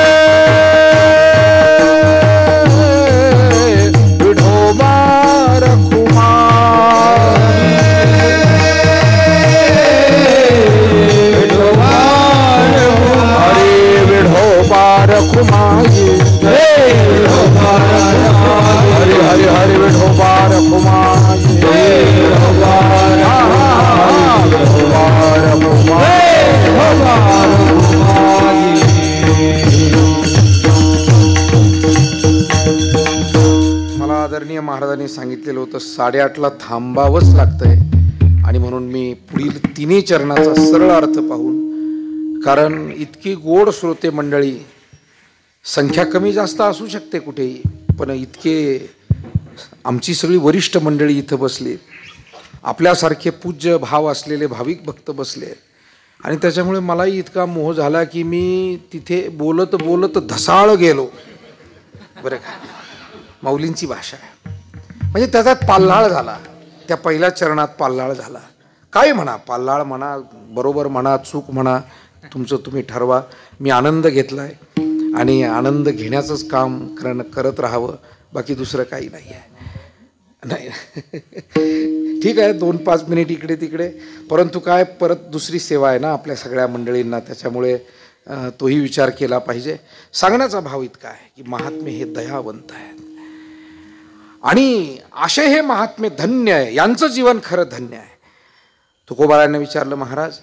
विठोबार कुमार हरि विठोबार कुमार हरि हरि हरि विठोबार कुमार मला आदरणीय महाराजांनी सांगितलेलं होतं 8:30ला थांबावंच लागतंय. आणि म्हणून मी पुढील तिन्ही चरणाचा सरळ अर्थ पाहून, कारण इतकी गोड श्रोते मंडळी, संख्या कमी जास्त असू शकते कुठेही, पण इतके आमची सगळी वरिष्ठ मंडळी इथं बसली, आपल्यासारखे पूज्य भाव असलेले भाविक भक्त बसले. आणि त्याच्यामुळे मलाही इतका मोह झाला की मी तिथे बोलत बोलत धसाळ गेलो. बरं का, माऊलींची भाषा आहे, म्हणजे त्याच्यात पाल्हाळ झाला. त्या पहिल्या चरणात पाल्हाळ झाला. काय म्हणा, पाल्हाळ म्हणा, बरोबर म्हणा, चूक म्हणा, तुमचं तुम्ही ठरवा. मी आनंद घेतलाय आणि आनंद घेण्याचंच काम करत राहावं, बाकी दुसरं काही नाही आहे. नाही ठीक आहे, 2-5 मिनिट इकडे तिकडे, परंतु काय, परत दुसरी सेवा आहे ना आपल्या सगळ्या मंडळींना, त्याच्यामुळे तोही विचार केला पाहिजे. सांगण्याचा भाव इतका आहे की महात्मे हे दयावंत आहेत आणि असे हे महात्मे धन्य आहे, यांचं जीवन खरं धन्य आहे. तुकोबारायांनी विचारलं, महाराज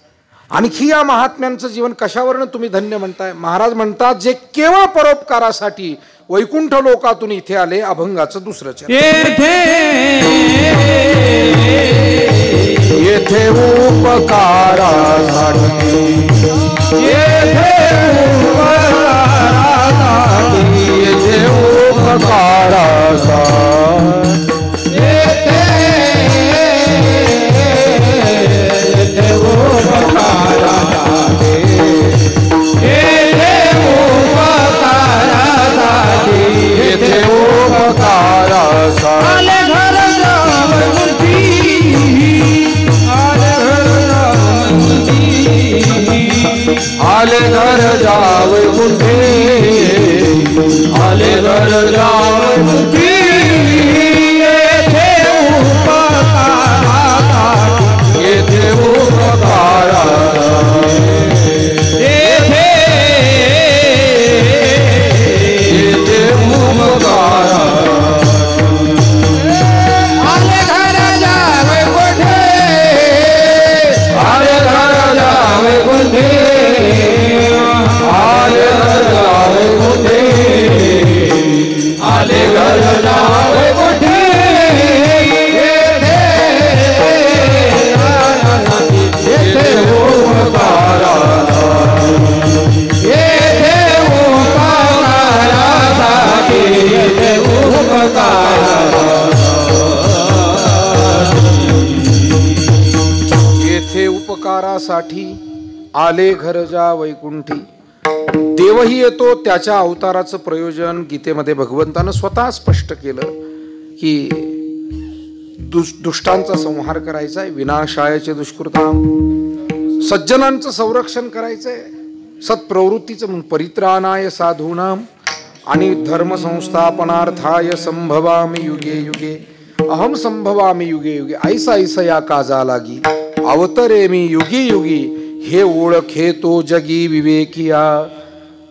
आणखी या महात्म्यांचं जीवन कशावरनं तुम्ही धन्य म्हणताय? महाराज म्हणतात, जे केवळ परोपकारासाठी वैकुंठ लोकातून इथे आले. अभंगाचं दुसरं चरण. येथे उपकारासाठी, येथे आले घर जावे कुठे, आले घर जावे उपकारासाठी आले घरजा वैकुंठी. देवही येतो, त्याच्या अवताराचं प्रयोजन गीतेमध्ये भगवंतानं स्वतः स्पष्ट केलं की दुष्टांचा संहार करायचा आहे, विनाशायाचे दुष्कृताम, सज्जनांचं संरक्षण करायचंय, सत्प्रवृत्तीचं म्हणून परित्राणाय साधूनाम आणि धर्म संस्थापनार्थाय संभवामि युगे युगे. अहम संभवामि युगे युगे, ऐसा ऐसा या काजा लागी अवतरे मी युगी युगी, हे ओळखे तो जगी विवेकिया.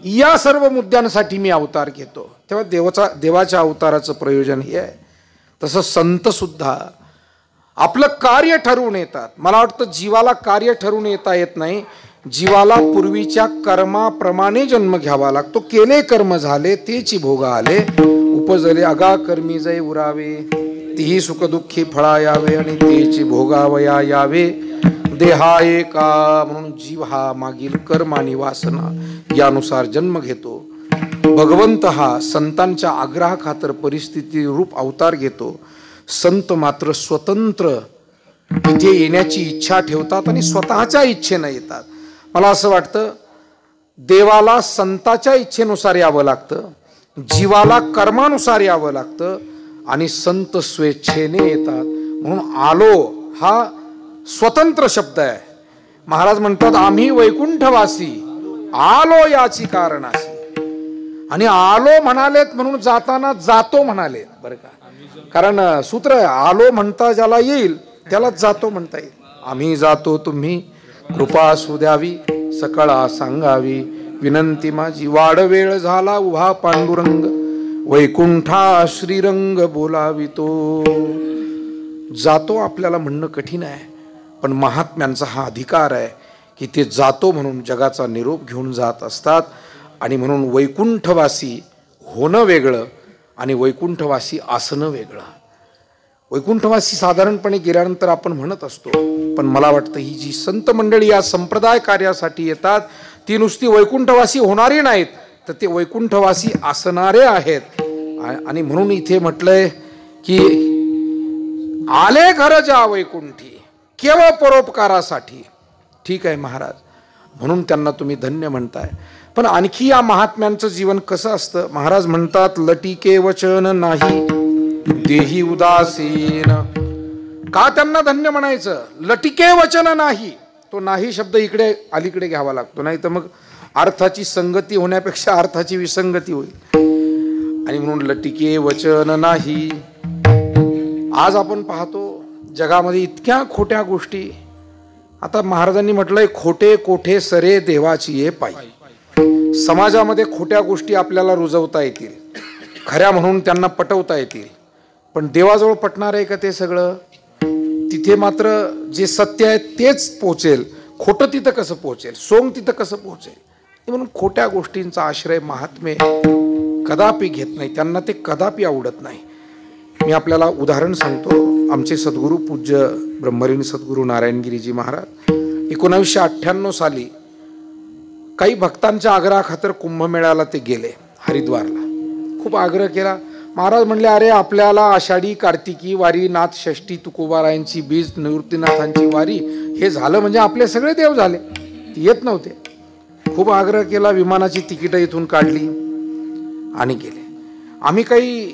या सर्व मुद्द्यांसाठी मी अवतार घेतो. तेव्हा देवाच्या अवताराचं प्रयोजन हे आहे. तसं संत सुद्धा आपलं कार्य ठरवून येतात. मला वाटतं जीवाला कार्य ठरवून येत नाही, जीवाला पूर्वीच्या कर्माप्रमाणे जन्म घ्यावा लागतो. केले कर्म झाले तेची भोग आले, उपजले अगा कर्मी जय उरावे, तीही सुखदुःखी फळा यावे आणि तेची भोगावया यावे. देहा एका म्हणून जीव हा मागील कर्म आणि वासना यानुसार जन्म घेतो. भगवंत हा संतांच्या आग्रहाखातर परिस्थिती रूप अवतार घेतो. संत मात्र स्वतंत्र इथे येण्याची इच्छा ठेवतात आणि स्वतःच्या इच्छेनं येतात. मला असं वाटतं देवाला संताच्या इच्छेनुसार यावं लागतं, जीवाला कर्मानुसार यावं लागतं आणि संत स्वेच्छेने येतात. म्हणून आलो हा स्वतंत्र शब्द आहे. महाराज म्हणतात आम्ही वैकुंठवासी आलो याची कारणाशी. आणि आलो म्हणालेत म्हणून जाताना जातो म्हणाले बरं का. कारण सूत्र आलो म्हणता ज्याला येईल त्यालाच जातो म्हणता येईल. आम्ही जातो तुम्ही कृपा असू द्यावी, सकळा सांगावी विनंती माझी. वाडवेळ झाला उभा पांडुरंग, वैकुंठा श्रीरंग बोलावितो. जातो आपल्याला म्हणणं कठीण आहे, पण महात्म्यांचा हा अधिकार आहे की ते जातो म्हणून जगाचा निरोप घेऊन जात असतात. आणि म्हणून वैकुंठवासी होणं वेगळं आणि वैकुंठवासी असणं वेगळं. वैकुंठवासी साधारणपणे गेल्यानंतर आपण म्हणत असतो, पण मला वाटतं ही जी संत मंडळी या संप्रदाय कार्यासाठी येतात ती नुसती वैकुंठवासी होणारी नाहीत, तर ते वैकुंठवासी असणारे आहेत. आणि म्हणून इथे म्हटलंय की आले घर जा वैकुंठी, केवळ परोपकारासाठी. ठीक आहे महाराज, म्हणून त्यांना तुम्ही धन्य म्हणताय. पण आणखी या महात्म्यांचं जीवन कसं असतं. महाराज म्हणतात लटिके वचन नाही देही उदासीन. का त्यांना धन्य म्हणायचं. लटिके वचन नाही, तो नाही शब्द इकडे अलीकडे घ्यावा लागतो, नाही तर मग अर्थाची संगती होण्यापेक्षा अर्थाची विसंगती होईल. आणि म्हणून लटिके वचन नाही. आज आपण पाहतो जगामध्ये इतक्या खोट्या गोष्टी. आता महाराजांनी म्हटलंय खोटे कोठे सरे देवाची ये पायी. समाजामध्ये खोट्या गोष्टी आपल्याला रुजवता येतील, खऱ्या म्हणून त्यांना पटवता येतील, पण देवाजवळ पटणार आहे का ते सगळं. तिथे मात्र जे सत्य आहे तेच पोचेल, खोटं तिथं कसं पोचेल, सोंग तिथं कसं पोचेल. म्हणून खोट्या गोष्टींचा आश्रय महात्मे कदापि घेत नाही, त्यांना ते कदापि आवडत नाही. मी आपल्याला उदाहरण सांगतो. आमचे सद्गुरू पूज्य ब्रह्मलीन सद्गुरू नारायणगिरीजी महाराज 1998 साली काही भक्तांच्या आग्रहाखातर कुंभमेळ्याला ते गेले हरिद्वारला. खूप आग्रह केला. महाराज म्हणले अरे आपल्याला आषाढी कार्तिकी वारी, नाथ षष्ठी, तुकोबारायांची बीज, निवृत्तीनाथांची वारी हे झालं म्हणजे आपले सगळे देव झाले. ते येत नव्हते. खूप आग्रह केला. विमानाची तिकीटं इथून काढली आणि गेले. आम्ही काही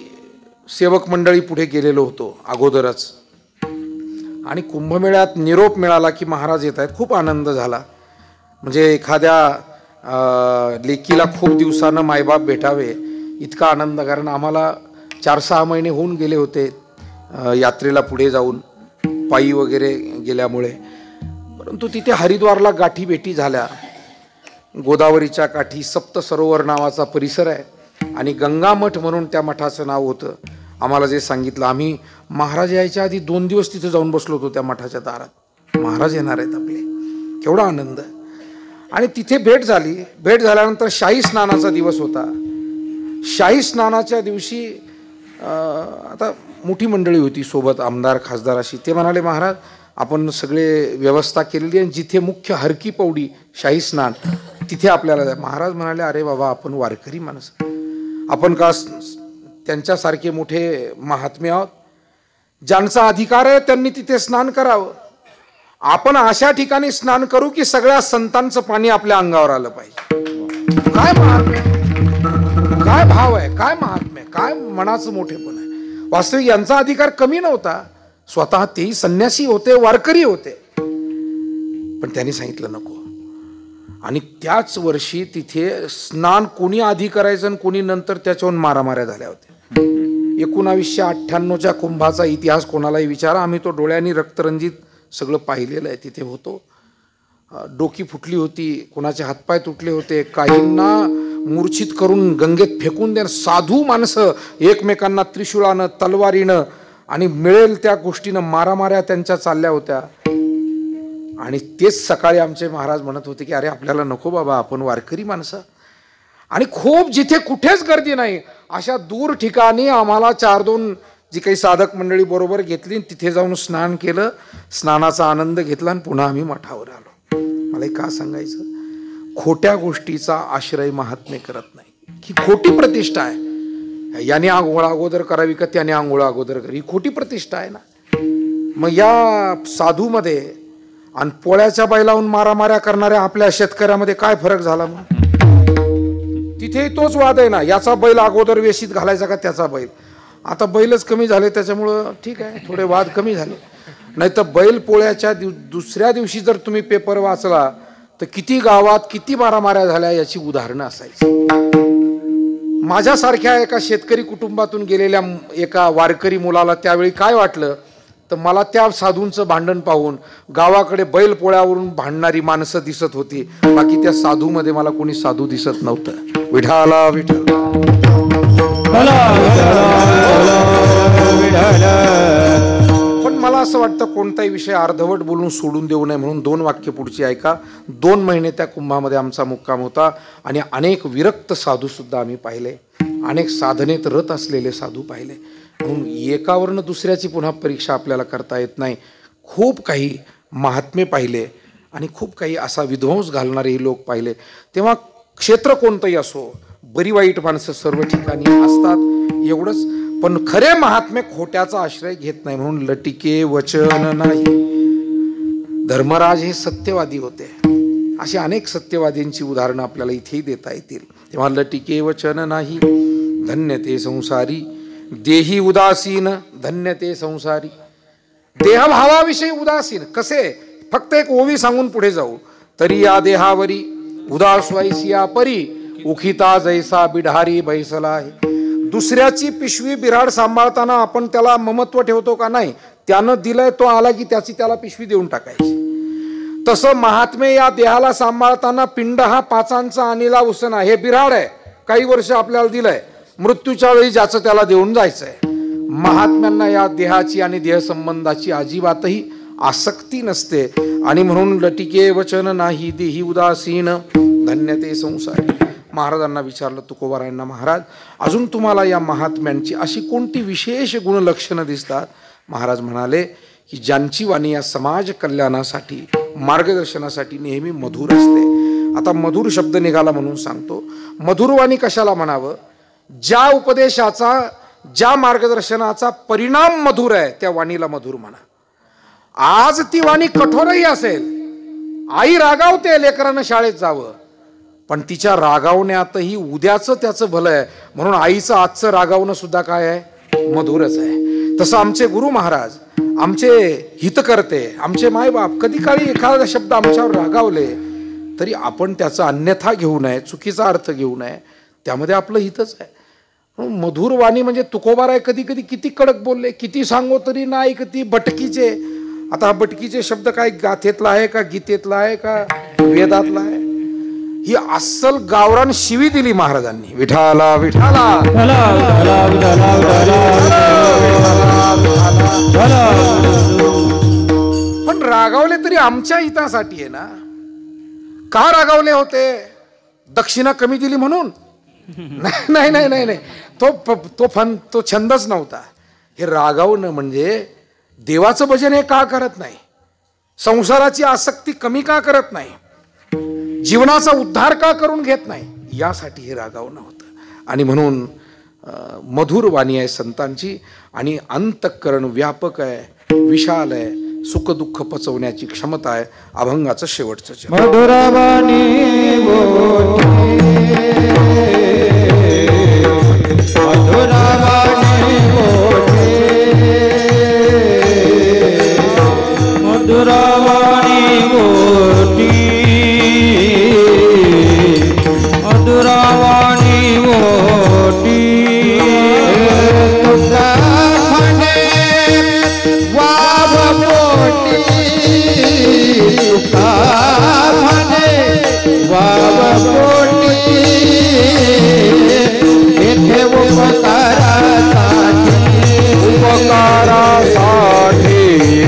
सेवक मंडळी पुढे गेलेलो होतो अगोदरच. आणि कुंभमेळ्यात निरोप मिळाला की महाराज येत आहेत. खूप आनंद झाला. म्हणजे एखाद्या लेकीला खूप दिवसानं मायबाप भेटावे इतका आनंद. कारण आम्हाला 4-6 महिने होऊन गेले होते यात्रेला पुढे जाऊन, पायी वगैरे गेल्यामुळे. परंतु तिथे हरिद्वारला गाठी भेटी झाल्या. गोदावरीच्या काठी सप्त सरोवर नावाचा परिसर आहे आणि गंगा मठ म्हणून त्या मठाचं नाव होतं. आम्हाला जे सांगितलं, आम्ही महाराज यायच्या आधी 2 दिवस तिथे जाऊन बसलो होतो त्या मठाच्या दारात. महाराज येणार आहेत आपले, केवढा आनंद. आणि तिथे भेट झाली. भेट झाल्यानंतर शाही स्नानाचा दिवस होता. शाही स्नानाच्या दिवशी आता मोठी मंडळी होती सोबत, आमदार खासदार अशी. ते म्हणाले महाराज आपण सगळे व्यवस्था केलेली आहे, जिथे मुख्य हरकी पौडी शाही स्नान तिथे आपल्याला द्या. महाराज म्हणाले अरे बाबा आपण वारकरी माणसं, आपण का त्यांच्यासारखे मोठे महात्मे आहोत. ज्यांचा अधिकार आहे त्यांनी तिथे स्नान करावं. आपण अशा ठिकाणी स्नान करू की सगळ्या संतांचं पाणी आपल्या अंगावर आलं पाहिजे. काय महात्म्य, काय भाव आहे, काय महात्म्य, काय मनाचं मोठेपण आहे. वास्तविक यांचा अधिकार कमी नव्हता. स्वतः तेही संन्यासी होते, वारकरी होते, पण त्यांनी सांगितलं नको. आणि त्याच वर्षी तिथे स्नान कोणी आधी करायचं आणि कोणी नंतर, त्याच्यावर मारामाऱ्या झाल्या होत्या. 1998च्या कुंभाचा इतिहास कोणालाही विचारा, आम्ही तो डोळ्यांनी रक्तरंजित सगळं पाहिलेलं आहे. तिथे होतो. डोकी फुटली होती, कोणाचे हातपाय तुटले होते, काहींना मूर्छित करून गंगेत फेकून देणं. साधू माणसं एकमेकांना त्रिशूळानं, तलवारीनं आणि मिळेल त्या गोष्टीनं मारामाऱ्या त्यांच्या चालल्या होत्या. आणि तेच सकाळी आमचे महाराज म्हणत होते की अरे आपल्याला नको बाबा, आपण वारकरी माणसं. आणि खूप जिथे कुठेच गर्दी नाही अशा दूर ठिकाणी आम्हाला 4-2 जी काही साधक मंडळी बरोबर घेतली, तिथे जाऊन स्नान केलं, स्नानाचा आनंद घेतला आणि पुन्हा आम्ही मठावर आलो. मला का सांगायचं, खोट्या गोष्टीचा आश्रय महात्मे करत नाही. ही खोटी प्रतिष्ठा आहे. याने आंघोळ अगोदर करावी का त्याने आंघोळ अगोदर करावी, ही खोटी प्रतिष्ठा आहे ना. मग या साधूमध्ये आणि पोळ्याच्या बैलाहून मारामाऱ्या करणाऱ्या आपल्या शेतकऱ्यामध्ये काय फरक झाला. मग तिथे तोच वाद आहे ना, याचा बैल अगोदर वेशीत घालायचा का त्याचा बैल. आता बैलच कमी झाले त्याच्यामुळं ठीक आहे, थोडे वाद कमी झाले. नाही तर बैल पोळ्याच्या दुसऱ्या दिवशी जर तुम्ही पेपर वाचला तर किती गावात किती मारामाऱ्या झाल्या याची उदाहरणं असायची. माझ्यासारख्या एका शेतकरी कुटुंबातून गेलेल्या एका वारकरी मुलाला त्यावेळी काय वाटलं, तर मला त्या साधूंचं भांडण पाहून गावाकडे बैल पोळ्यावरून भांडणारी माणसं दिसत होती, बाकी त्या साधूमध्ये मला कोणी साधू दिसत नव्हतं. विठाला विठ्ठल. पण मला असं वाटतं कोणताही विषय अर्धवट बोलून सोडून देऊ नये, म्हणून 2 वाक्य पुढची ऐका. 2 महिने त्या कुंभामध्ये आमचा मुक्काम होता आणि अनेक विरक्त साधू सुद्धा आम्ही पाहिले, अनेक साधनेत रत असलेले साधू पाहिले. म्हणून एकावरनं दुसऱ्याची पुन्हा परीक्षा आपल्याला करता येत नाही. खूप काही महात्मे पाहिले आणि खूप काही असा विध्वंस घालणारे लोक पाहिले. तेव्हा क्षेत्र कोणतंही असो, बरी वाईट माणसं सर्व ठिकाणी असतात एवढंच. पण खरे महात्मे खोट्याचा आश्रय घेत नाही. म्हणून लटिके वचन नाही. धर्मराज हे सत्यवादी होते. अशी अनेक सत्यवादींची उदाहरणं आपल्याला इथेही देता येतील. तेव्हा लटिके वचन नाही, धन्य ते संसारी. देही उदासीन, धन्य ते संसारी. देहभावाविषयी उदासीन कसे, फक्त एक ओवी सांगून पुढे जाऊ. तरी या देहावरी उदास वैसिया परी, उखिता जैसा बिढारी बैसला आहे. दुसऱ्याची पिशवी बिराड सांभाळताना आपण त्याला ममत्व ठेवतो का नाही, त्यानं दिलंय तो आला की त्याची त्याला पिशवी देऊन टाकायची. तसं महात्मे या देहाला सांभाळताना पिंड हा पाचांचा अनिला उसना, हे बिराड आहे, काही वर्ष आपल्याला दिलंय, मृत्यूच्या वेळी ज्याचं त्याला देऊन जायचंय. महात्म्यांना या देहाची आणि देह संबंधाची अजिबातही आसक्ती नसते. आणि म्हणून लटिके वचन नाही, देही उदासीन, धन्य ते संसारी. महाराजांना विचारलं तुकोबारायांना, महाराज अजून तुम्हाला या महात्म्यांची अशी कोणती विशेष गुणलक्षणं दिसतात. महाराज म्हणाले की ज्यांची वाणी या समाज कल्याणासाठी, मार्गदर्शनासाठी नेहमी मधुर असते. आता मधुर शब्द निघाला म्हणून सांगतो. मधुरवाणी कशाला म्हणावं, ज्या उपदेशाचा, ज्या मार्गदर्शनाचा परिणाम मधुर आहे त्या वाणीला मधुर म्हणा. आज ती वाणी कठोरही असेल, आई रागावते लेकरानं शाळेत जावं, पण तिच्या रागावण्यातही उद्याचं त्याचं भलं आहे. म्हणून आईचं आजचं रागावणं सुद्धा काय आहे, मधुरच आहे. तसं आमचे गुरु महाराज, आमचे हितकर्ते, आमचे मायबाप कधी काळी एखादा शब्द आमच्यावर रागावले तरी आपण त्याचा अन्यथा घेऊ नये, चुकीचा अर्थ घेऊ नये, त्यामध्ये आपलं हितच आहे. मधुर वाणी म्हणजे तुकोबाराय कधी कधी किती कडक बोलले, किती सांगो तरी नाही ऐकती. भटकीचे, आता हा भटकीचे शब्द काय गाथेतला आहे का गीतेतला आहे का वेदातला आहे, ही अस्सल गावरान शिवी दिली महाराजांनी. विठाला विठाला. पण रागावले तरी आमच्या हितासाठी आहे ना. का रागावले होते, दक्षिणा कमी दिली म्हणून? नाही नाही नाही नाही, तो छंदच नव्हता. हे रागावणं म्हणजे देवाचं भजन हे का करत नाही, संसाराची आसक्ती कमी का करत नाही, जीवनाचा उद्धार का करून घेत नाही, यासाठी हे रागावणं होतं. आणि म्हणून मधुर वाणी आहे संतांची. आणि अंतःकरण व्यापक आहे, विशाल आहे, सुख दुःख पचवण्याची क्षमता आहे अभंगाचं शेवटचं चरण. मधुरवाणी मधुरवाणी मोठी मधुरवाणी मोठी वाव मोठी वाव मोठी येथे उपकारासाठी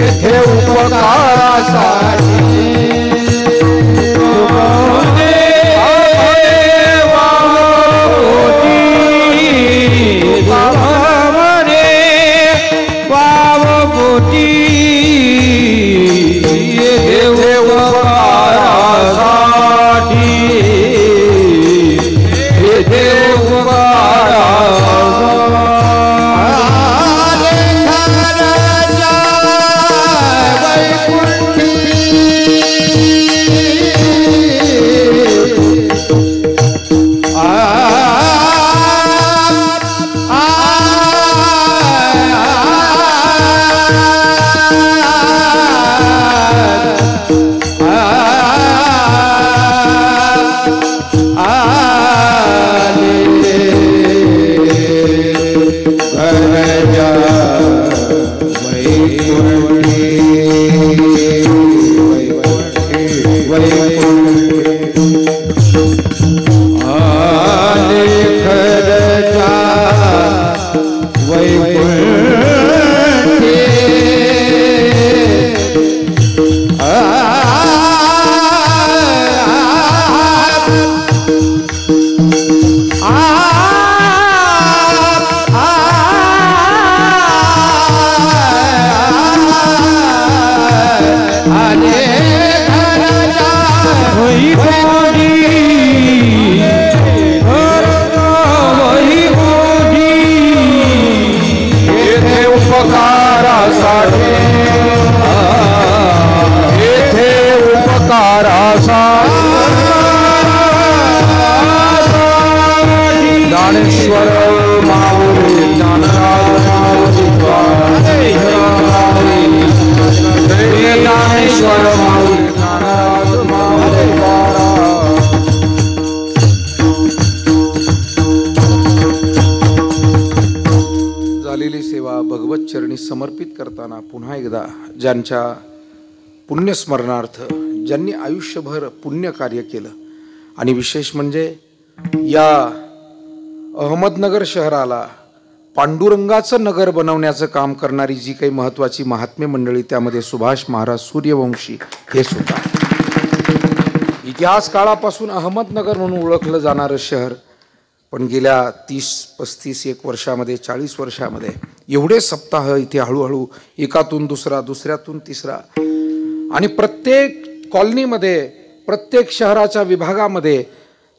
येथे उपकारासाठी समर्पित करताना पुन्हा एकदा ज्यांच्या पुण्यस्मरणार्थ ज्यांनी आयुष्यभर पुण्य कार्य केलं आणि विशेष म्हणजे या अहमदनगर शहराला पांडुरंगाचं नगर बनवण्याचं काम करणारी जी काही महत्त्वाची महात्मे मंडळी त्यामध्ये सुभाष महाराज सूर्यवंशी हे सुद्धा. इतिहास काळापासून अहमदनगर म्हणून ओळखलं जाणारं शहर पण गेल्या 30-35 एक वर्षामध्ये 40 वर्षामध्ये एवढे सप्ताह इथे हळूहळू एकातून दुसरा दुसऱ्यातून तिसरा आणि प्रत्येक कॉलनीमध्ये प्रत्येक शहराच्या विभागामध्ये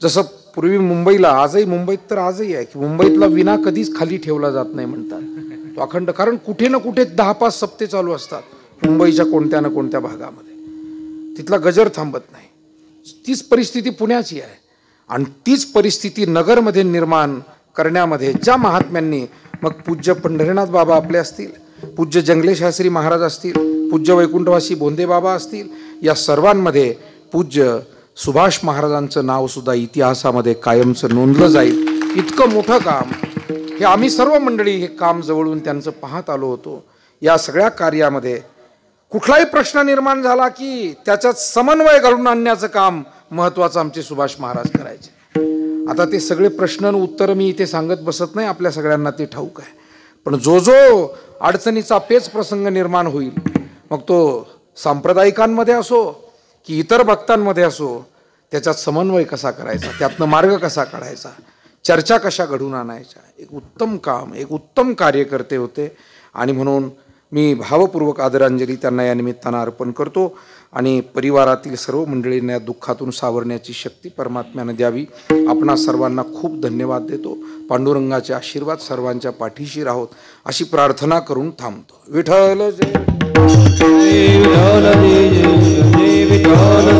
जसं पूर्वी मुंबईला आजही मुंबईत तर आजही आहे की मुंबईतला विना कधीच खाली ठेवला जात नाही म्हणतात तो अखंड कारण कुठे ना कुठे 10-5 सप्ते चालू असतात मुंबईच्या कोणत्या ना कोणत्या भागामध्ये तिथला गजर थांबत नाही. तीच परिस्थिती पुण्याची आहे आणि तीच परिस्थिती नगरमध्ये निर्माण करण्यामध्ये ज्या महात्म्यांनी मग पूज्य पंढरीनाथ बाबा आपले असतील पूज्य जंगले शास्त्री महाराज असतील पूज्य वैकुंठवासी बोंदे बाबा असतील या सर्वांमध्ये पूज्य सुभाष महाराजांचं नाव सुद्धा इतिहासामध्ये कायमचं नोंदलं जाईल. इतकं मोठं काम हे आम्ही सर्व मंडळी हे काम जवळून त्यांचं पाहत आलो होतो. या सगळ्या कार्यामध्ये कुठलाही प्रश्न निर्माण झाला की त्याच्यात समन्वय घालून आणण्याचं काम महत्त्वाचं आमचे सुभाष महाराज करायचे. आता ते सगळे प्रश्न उत्तर मी इथे सांगत बसत नाही आपल्या सगळ्यांना ते ठाऊक आहे पण जो जो अडचणीचा पेच प्रसंग निर्माण होईल मग तो सांप्रदायिकांमध्ये असो की इतर भक्तांमध्ये असो त्याच्यात समन्वय कसा करायचा त्यातनं मार्ग कसा काढायचा चर्चा कशा घडून आणायच्या एक उत्तम काम एक उत्तम कार्यकर्ते होते आणि म्हणून मी भावपूर्वक आदरांजली त्यांना या निमित्तानं अर्पण करतो आणि परिवारातील सर्व मंडळींना या दुःखातून सावरण्याची शक्ती परमात्म्यानं द्यावी. आपणा सर्वांना खूप धन्यवाद देतो. पांडुरंगाचे आशीर्वाद सर्वांच्या पाठीशी राहोत अशी प्रार्थना करून थांबतो. विठ्ठल जय. जय विठ्ठल जय विठ्ठल